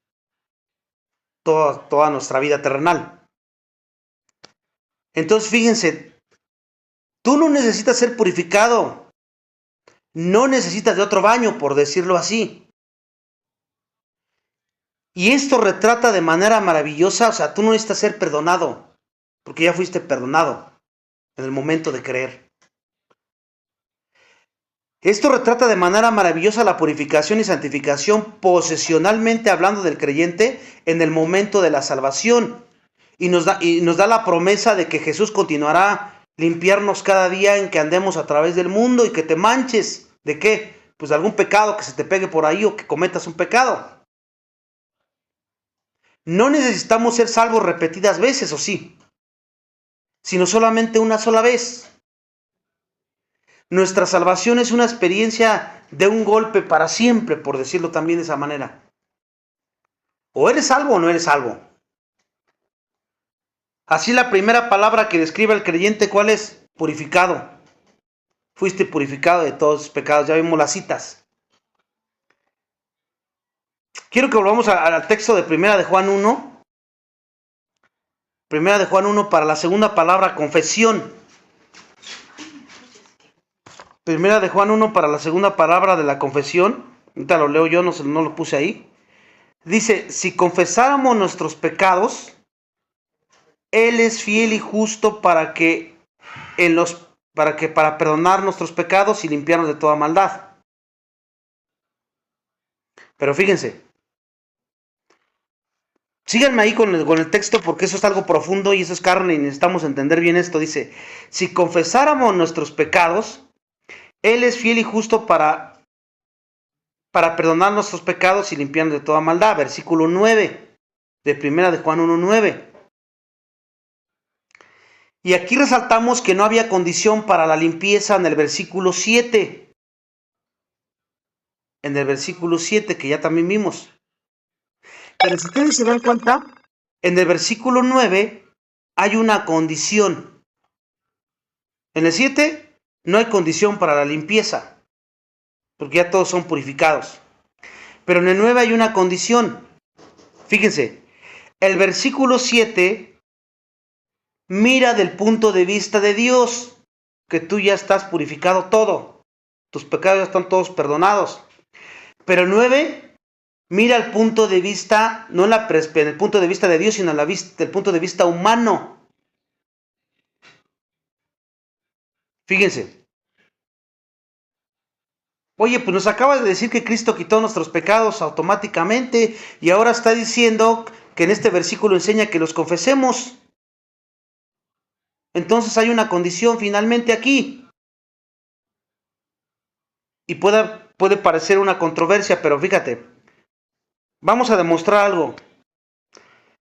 toda nuestra vida terrenal. Entonces fíjense, tú no necesitas ser purificado. No necesitas de otro baño, por decirlo así. Y esto retrata de manera maravillosa, o sea, tú no necesitas ser perdonado, porque ya fuiste perdonado en el momento de creer. Esto retrata de manera maravillosa la purificación y santificación posesionalmente hablando del creyente en el momento de la salvación. Y nos da la promesa de que Jesús continuará limpiarnos cada día en que andemos a través del mundo y que te manches. ¿De qué? Pues de algún pecado que se te pegue por ahí o que cometas un pecado. No necesitamos ser salvos repetidas veces, ¿o sí? Sino solamente una sola vez. Nuestra salvación es una experiencia de un golpe para siempre, por decirlo también de esa manera. O eres salvo o no eres salvo. Así la primera palabra que describe al creyente, ¿cuál es? Purificado. Fuiste purificado de todos tus pecados. Ya vimos las citas. Quiero que volvamos al texto de Primera de Juan 1. Primera de Juan 1 para la segunda palabra, confesión. Primera de Juan 1 para la segunda palabra de la confesión. Ahorita lo leo yo, no lo puse ahí. Dice, si confesáramos nuestros pecados, Él es fiel y justo para perdonar nuestros pecados y limpiarnos de toda maldad. Pero fíjense, síganme ahí con el texto porque eso es algo profundo y eso es carne y necesitamos entender bien esto. Dice, si confesáramos nuestros pecados, Él es fiel y justo para perdonar nuestros pecados y limpiarnos de toda maldad. Versículo 9 de Primera de Juan 1:9. Y aquí resaltamos que no había condición para la limpieza en el versículo 7. En el versículo 7 que ya también vimos. Pero si ustedes se dan cuenta, en el versículo 9 hay una condición. En el 7 no hay condición para la limpieza, porque ya todos son purificados. Pero en el 9 hay una condición. Fíjense, el versículo 7 mira del punto de vista de Dios, que tú ya estás purificado todo. Tus pecados ya están todos perdonados. Pero el 9 mira el punto de vista, no en el punto de vista de Dios, sino del punto de vista humano. Fíjense. Oye, pues nos acaba de decir que Cristo quitó nuestros pecados automáticamente y ahora está diciendo que en este versículo enseña que los confesemos. Entonces hay una condición finalmente aquí. Y puede parecer una controversia, pero fíjate, vamos a demostrar algo.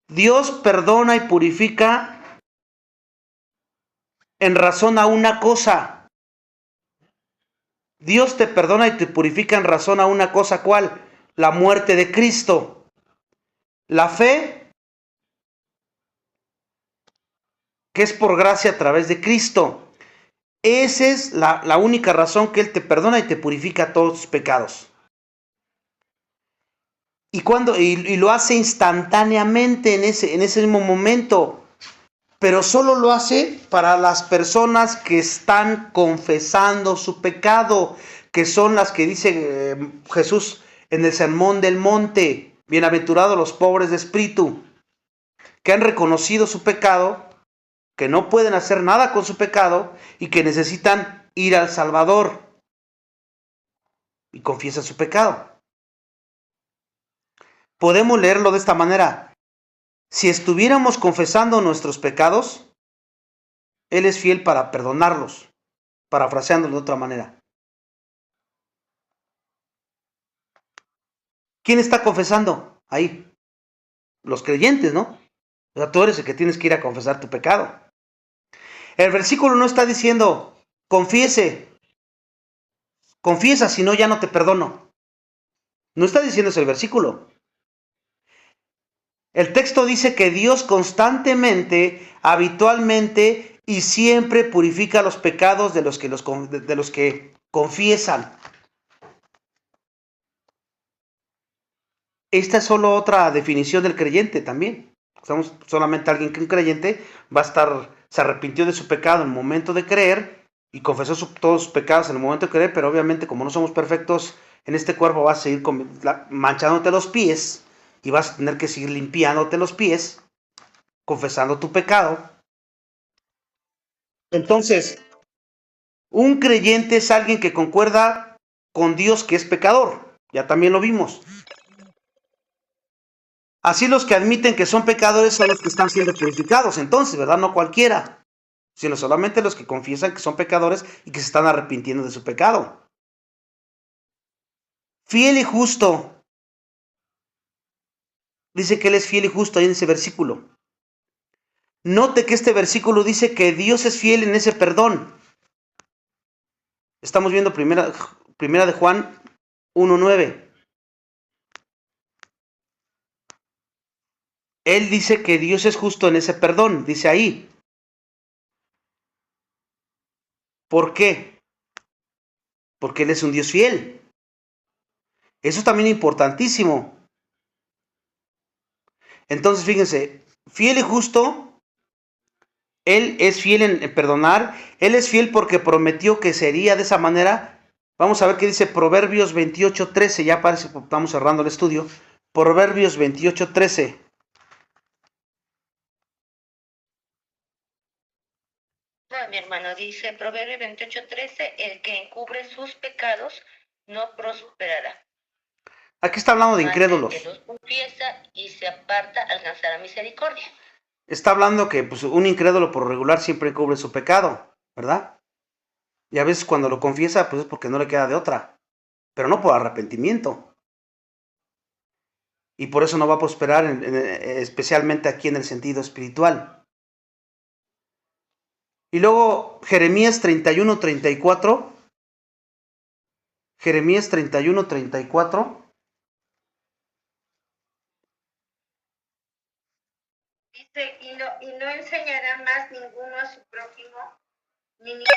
Dios perdona y purifica en razón a una cosa. Dios te perdona y te purifica en razón a una cosa, ¿cuál? La muerte de Cristo. La fe, que es por gracia a través de Cristo. Esa es la única razón que Él te perdona y te purifica todos tus pecados. Y lo hace instantáneamente en ese mismo momento. Pero solo lo hace para las personas que están confesando su pecado, que son las que dice Jesús en el Sermón del Monte. Bienaventurados los pobres de espíritu, que han reconocido su pecado, que no pueden hacer nada con su pecado y que necesitan ir al Salvador y confiesan su pecado. Podemos leerlo de esta manera. Si estuviéramos confesando nuestros pecados, Él es fiel para perdonarlos, parafraseándolo de otra manera. ¿Quién está confesando ahí? Los creyentes, ¿no? O sea, tú eres el que tienes que ir a confesar tu pecado. El versículo no está diciendo, confiesa, si no ya no te perdono. No está diciendo eso el versículo. El texto dice que Dios constantemente, habitualmente y siempre purifica los pecados de los que confiesan. Esta es solo otra definición del creyente también. Estamos solamente alguien que un creyente se arrepintió de su pecado en el momento de creer y confesó todos sus pecados en el momento de creer, pero obviamente como no somos perfectos en este cuerpo vas a seguir manchándote los pies. Y vas a tener que seguir limpiándote los pies, confesando tu pecado. Entonces, un creyente es alguien que concuerda con Dios que es pecador. Ya también lo vimos. Así los que admiten que son pecadores son los que están siendo purificados. Entonces, ¿verdad? No cualquiera, sino solamente los que confiesan que son pecadores y que se están arrepintiendo de su pecado. Fiel y justo. Dice que Él es fiel y justo ahí en ese versículo. Note que este versículo dice que Dios es fiel en ese perdón. Estamos viendo primera de Juan 1:9. Él dice que Dios es justo en ese perdón, dice ahí. ¿Por qué? Porque Él es un Dios fiel. Eso es también importantísimo. Entonces, fíjense, fiel y justo, Él es fiel en perdonar, Él es fiel porque prometió que sería de esa manera. Vamos a ver qué dice Proverbios 28:13, ya parece que estamos cerrando el estudio. Proverbios 28:13. No, mi hermano, dice Proverbios 28:13, el que encubre sus pecados no prosperará. Aquí está hablando de Mas incrédulos. el que los confiesa y se aparta alcanzará misericordia. Está hablando que pues, un incrédulo por regular siempre encubre su pecado, ¿verdad? Y a veces cuando lo confiesa, pues es porque no le queda de otra, pero no por arrepentimiento. Y por eso no va a prosperar, especialmente aquí en el sentido espiritual. Y luego Jeremías 31:34. Jeremías 31:34. Dice, y no enseñará más ninguno a su prójimo, ni ninguno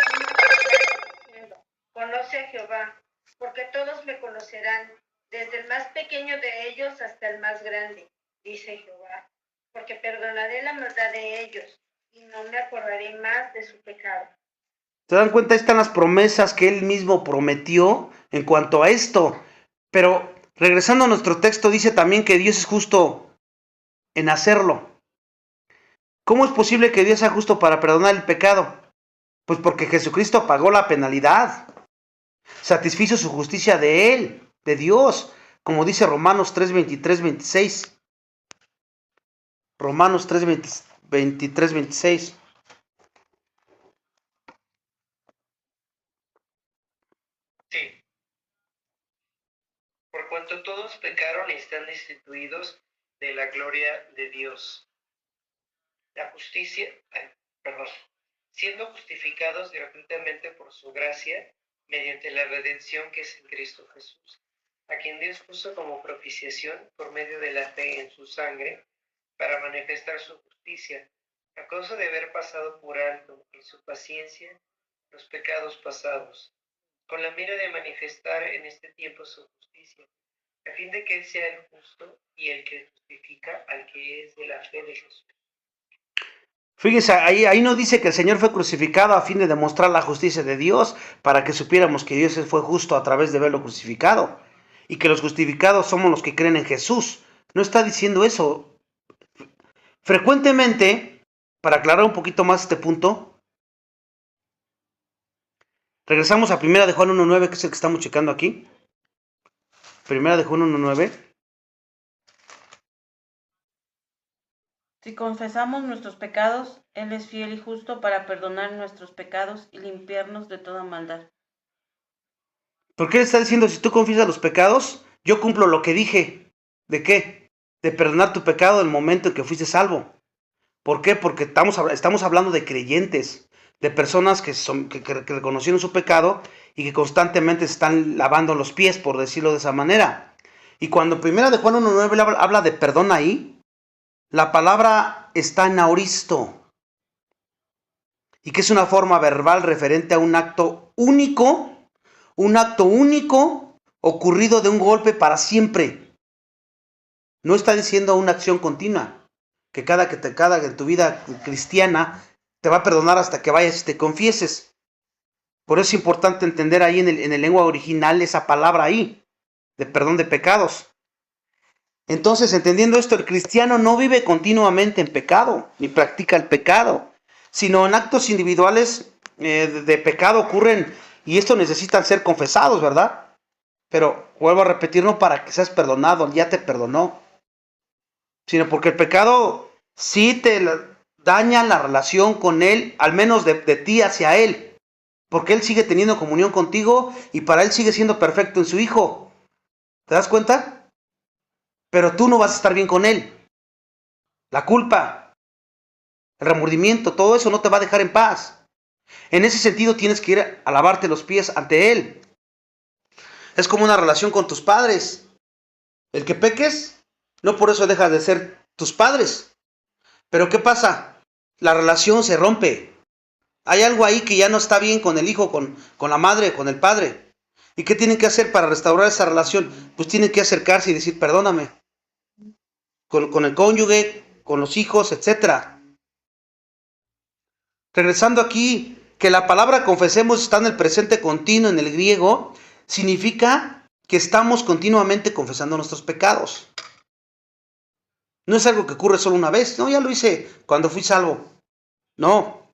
diciendo, conoce a Jehová, porque todos me conocerán, desde el más pequeño de ellos hasta el más grande, dice Jehová, porque perdonaré la maldad de ellos, y no me acordaré más de su pecado. ¿Se dan cuenta? Están las promesas que él mismo prometió en cuanto a esto. Pero regresando a nuestro texto, dice también que Dios es justo en hacerlo. ¿Cómo es posible que Dios sea justo para perdonar el pecado? Pues porque Jesucristo pagó la penalidad. Satisfizo su justicia de Él, de Dios, como dice Romanos 3:23-26. Romanos 3:23-26. Sí. Por cuanto todos pecaron y están destituidos de la gloria de Dios. La justicia, siendo justificados gratuitamente por su gracia, mediante la redención que es en Cristo Jesús, a quien Dios puso como propiciación por medio de la fe en su sangre, para manifestar su justicia, a causa de haber pasado por alto en su paciencia los pecados pasados, con la mira de manifestar en este tiempo su justicia, a fin de que Él sea el justo y el que justifica al que es de la fe de Jesús. Fíjense, ahí no dice que el Señor fue crucificado a fin de demostrar la justicia de Dios, para que supiéramos que Dios fue justo a través de verlo crucificado, y que los justificados somos los que creen en Jesús. No está diciendo eso. Frecuentemente, para aclarar un poquito más este punto, regresamos a 1 de Juan 1:9, que es el que estamos checando aquí. 1 de Juan 1:9. Si confesamos nuestros pecados, Él es fiel y justo para perdonar nuestros pecados y limpiarnos de toda maldad. ¿Por qué le está diciendo, si tú confiesas los pecados, yo cumplo lo que dije? ¿De qué? De perdonar tu pecado el momento en que fuiste salvo. ¿Por qué? Porque estamos hablando de creyentes, de personas que reconocieron su pecado y que constantemente se están lavando los pies, por decirlo de esa manera. Y cuando 1 de Juan 1:9 habla de perdón ahí, la palabra está en aoristo, y que es una forma verbal referente a un acto único ocurrido de un golpe para siempre. No está diciendo una acción continua, que cada en tu vida cristiana te va a perdonar hasta que vayas y te confieses. Por eso es importante entender ahí en el lengua original esa palabra ahí, de perdón de pecados. Entonces, entendiendo esto, el cristiano no vive continuamente en pecado, ni practica el pecado, sino en actos individuales de pecado ocurren, y esto necesitan ser confesados, ¿verdad? Pero vuelvo a repetir, no para que seas perdonado, ya te perdonó, sino porque el pecado sí te daña la relación con Él, al menos de ti hacia Él, porque Él sigue teniendo comunión contigo y para Él sigue siendo perfecto en su Hijo. ¿Te das cuenta? Pero tú no vas a estar bien con Él. La culpa, el remordimiento, todo eso no te va a dejar en paz. En ese sentido tienes que ir a lavarte los pies ante Él. Es como una relación con tus padres. El que peques, no por eso dejas de ser tus padres. Pero ¿qué pasa? La relación se rompe. Hay algo ahí que ya no está bien con el hijo, con la madre, con el padre. ¿Y qué tienen que hacer para restaurar esa relación? Pues tienen que acercarse y decir, perdóname. con el cónyuge, con los hijos, etc. Regresando aquí, que la palabra confesemos está en el presente continuo en el griego, significa que estamos continuamente confesando nuestros pecados. No es algo que ocurre solo una vez. No, ya lo hice cuando fui salvo. No.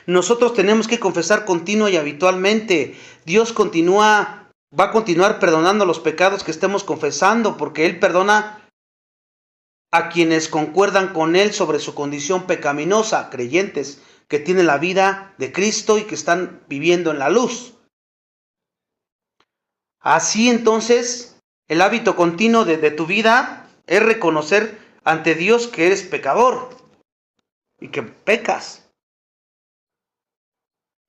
Nosotros tenemos que confesar continua y habitualmente. Dios va a continuar perdonando los pecados que estemos confesando, porque Él perdona a quienes concuerdan con Él sobre su condición pecaminosa, creyentes que tienen la vida de Cristo y que están viviendo en la luz. Así entonces, el hábito continuo de tu vida es reconocer ante Dios que eres pecador y que pecas.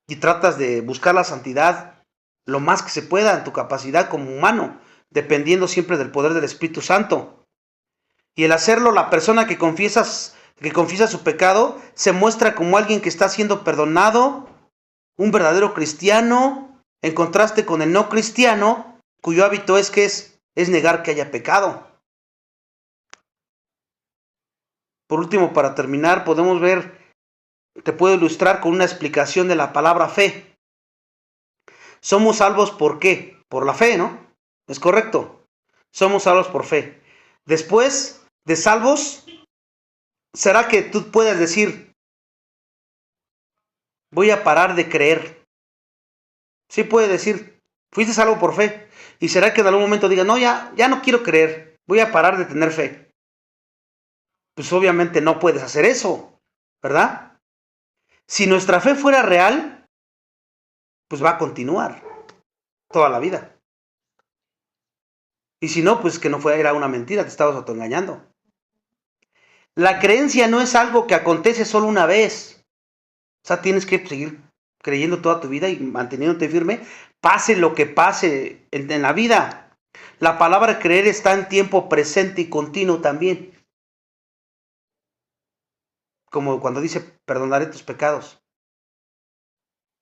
Y tratas de buscar la santidad lo más que se pueda en tu capacidad como humano, dependiendo siempre del poder del Espíritu Santo. Y el hacerlo, la persona que confiesa su pecado se muestra como alguien que está siendo perdonado, un verdadero cristiano, en contraste con el no cristiano, cuyo hábito es negar que haya pecado. Por último, para terminar, te puedo ilustrar con una explicación de la palabra fe. Somos salvos ¿por qué? Por la fe, ¿no? Es correcto. Somos salvos por fe. Después de salvos, ¿será que tú puedes decir, voy a parar de creer? Sí puede decir, fuiste salvo por fe. ¿Y será que en algún momento diga, no, ya no quiero creer, voy a parar de tener fe? Pues obviamente no puedes hacer eso, ¿verdad? Si nuestra fe fuera real, pues va a continuar toda la vida. Y si no, pues que era una mentira, te estabas autoengañando. La creencia no es algo que acontece solo una vez. O sea, tienes que seguir creyendo toda tu vida y manteniéndote firme, pase lo que pase en la vida. La palabra creer está en tiempo presente y continuo también. Como cuando dice, perdonaré tus pecados.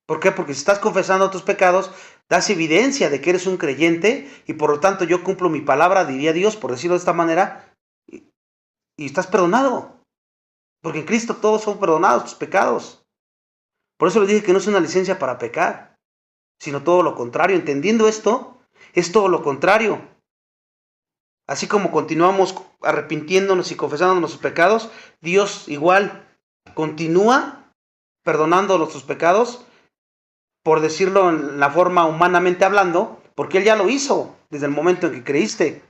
¿Por qué? Porque si estás confesando tus pecados, das evidencia de que eres un creyente y por lo tanto yo cumplo mi palabra, diría Dios, por decirlo de esta manera, y estás perdonado. Porque en Cristo todos son perdonados tus pecados. Por eso les dije que no es una licencia para pecar, sino todo lo contrario. Entendiendo esto, es todo lo contrario. Así como continuamos arrepintiéndonos y confesando nuestros pecados, Dios igual continúa perdonando nuestros pecados, por decirlo en la forma humanamente hablando, porque Él ya lo hizo desde el momento en que creíste.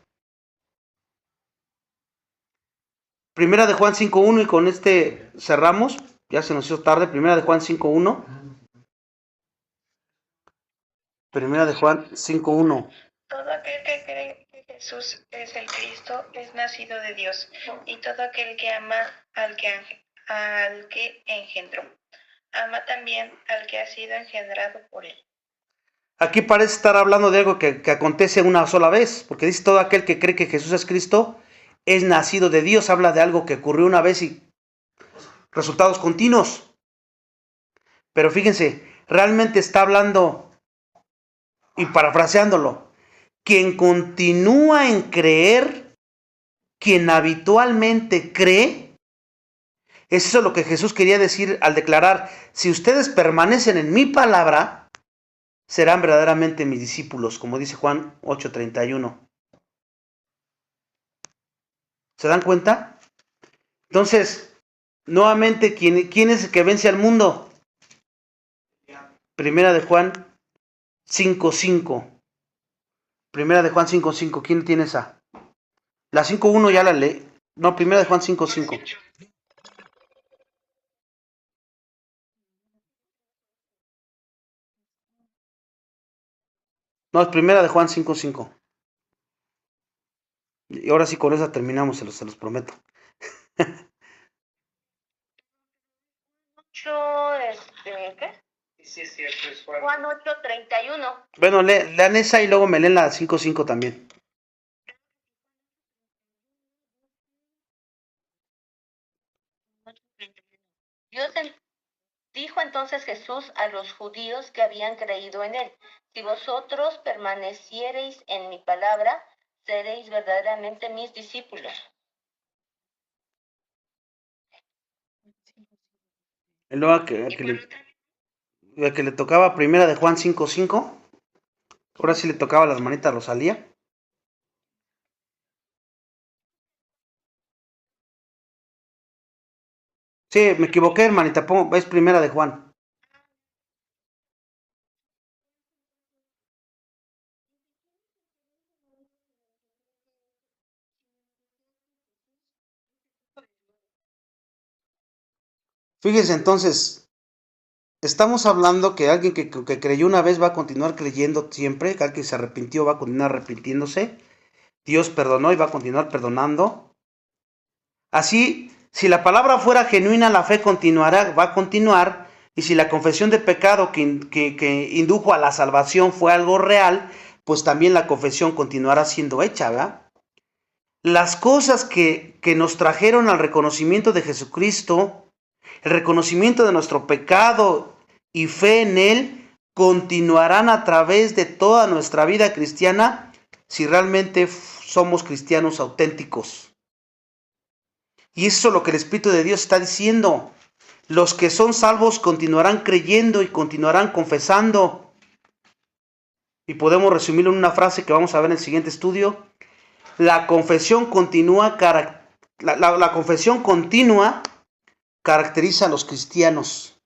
Primera de Juan 5.1 y con este cerramos, ya se nos hizo tarde. Primera de Juan 5.1. Primera de Juan 5.1. Todo aquel que cree que Jesús es el Cristo es nacido de Dios, y todo aquel que ama al que engendró, ama también al que ha sido engendrado por él. Aquí parece estar hablando de algo que acontece una sola vez, porque dice todo aquel que cree que Jesús es Cristo es nacido de Dios. Habla de algo que ocurrió una vez y resultados continuos. Pero fíjense, realmente está hablando y parafraseándolo, quien continúa en creer, quien habitualmente cree, es eso lo que Jesús quería decir al declarar, si ustedes permanecen en mi palabra, serán verdaderamente mis discípulos, como dice Juan 8:31. ¿Se dan cuenta? Entonces, nuevamente, ¿quién es el que vence al mundo? Primera de Juan 5:5. Primera de Juan 5:5. ¿Quién tiene esa? La 5:1 ya la leí. No, primera de Juan 5:5. No, es primera de Juan 5:5. Y ahora sí con esa terminamos, se los prometo. 8, ¿qué? Sí, es cierto, es Juan. Juan 8:31. Bueno, lean esa y luego me leen la 5:5 también. Dijo entonces Jesús a los judíos que habían creído en él: si vosotros permaneciereis en mi palabra, seréis verdaderamente mis discípulos. Y luego a ¿Y que por otra? le tocaba primera de Juan 5:5. Ahora sí le tocaba a la hermanita Rosalía. Sí, me equivoqué, hermanita. Es primera de Juan. Fíjese entonces, estamos hablando que alguien que creyó una vez va a continuar creyendo siempre, que alguien se arrepintió va a continuar arrepintiéndose, Dios perdonó y va a continuar perdonando. Así, si la palabra fuera genuina, la fe continuará, va a continuar, y si la confesión de pecado que indujo a la salvación fue algo real, pues también la confesión continuará siendo hecha, ¿verdad? Las cosas que nos trajeron al reconocimiento de Jesucristo, el reconocimiento de nuestro pecado y fe en Él, continuarán a través de toda nuestra vida cristiana si realmente somos cristianos auténticos. Y eso es lo que el Espíritu de Dios está diciendo. Los que son salvos continuarán creyendo y continuarán confesando. Y podemos resumirlo en una frase que vamos a ver en el siguiente estudio. La confesión continua, la confesión continua caracteriza a los cristianos.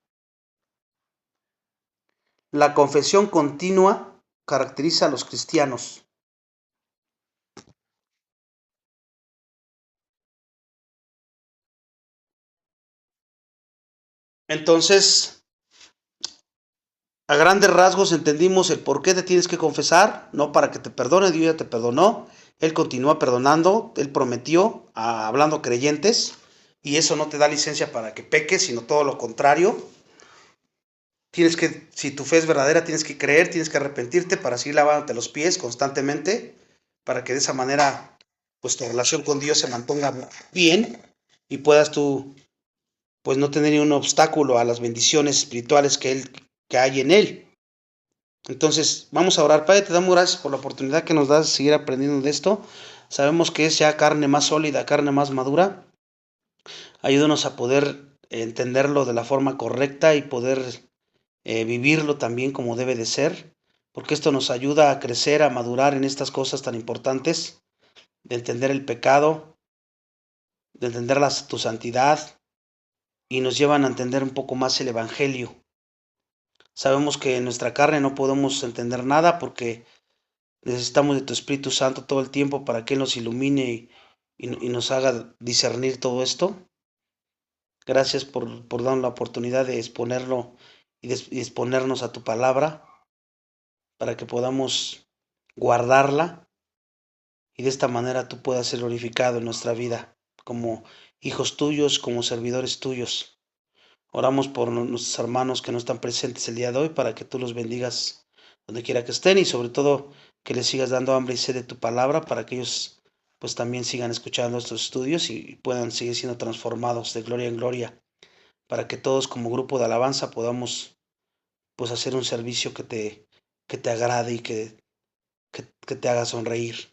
La confesión continua caracteriza a los cristianos. Entonces, a grandes rasgos entendimos el por qué te tienes que confesar, no para que te perdone, Dios ya te perdonó, Él continúa perdonando, Él prometió, hablando creyentes, y eso no te da licencia para que peques, sino todo lo contrario. Tienes que, si tu fe es verdadera, tienes que creer, tienes que arrepentirte para seguir lavándote los pies constantemente, para que de esa manera, pues tu relación con Dios se mantenga bien y puedas tú, pues no tener ningún obstáculo a las bendiciones espirituales que hay en Él. Entonces, vamos a orar. Padre, te damos gracias por la oportunidad que nos das de seguir aprendiendo de esto. Sabemos que es ya carne más sólida, carne más madura. Ayúdanos a poder entenderlo de la forma correcta y poder vivirlo también como debe de ser, porque esto nos ayuda a crecer, a madurar en estas cosas tan importantes, de entender el pecado, de entender tu santidad, y nos llevan a entender un poco más el Evangelio. Sabemos que en nuestra carne no podemos entender nada porque necesitamos de tu Espíritu Santo todo el tiempo para que Él nos ilumine y nos haga discernir todo esto. Gracias por darnos la oportunidad de exponerlo y exponernos a tu palabra para que podamos guardarla y de esta manera tú puedas ser glorificado en nuestra vida como hijos tuyos, como servidores tuyos. Oramos por nuestros hermanos que no están presentes el día de hoy para que tú los bendigas donde quiera que estén y sobre todo que les sigas dando hambre y sed de tu palabra para que ellos pues también sigan escuchando estos estudios y puedan seguir siendo transformados de gloria en gloria para que todos como grupo de alabanza podamos pues hacer un servicio que te agrade y que te haga sonreír.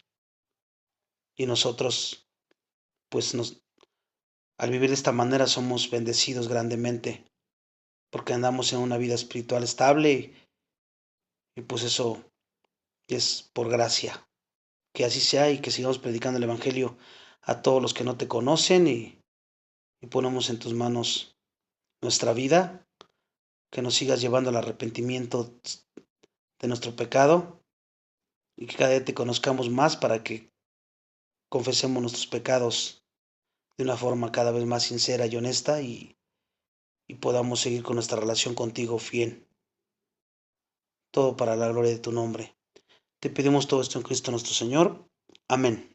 Y nosotros, pues al vivir de esta manera somos bendecidos grandemente, porque andamos en una vida espiritual estable y pues eso es por gracia. Que así sea y que sigamos predicando el Evangelio a todos los que no te conocen y ponemos en tus manos nuestra vida, que nos sigas llevando al arrepentimiento de nuestro pecado y que cada día te conozcamos más para que confesemos nuestros pecados de una forma cada vez más sincera y honesta y podamos seguir con nuestra relación contigo fiel. Todo para la gloria de tu nombre. Te pedimos todo esto en Cristo nuestro Señor. Amén.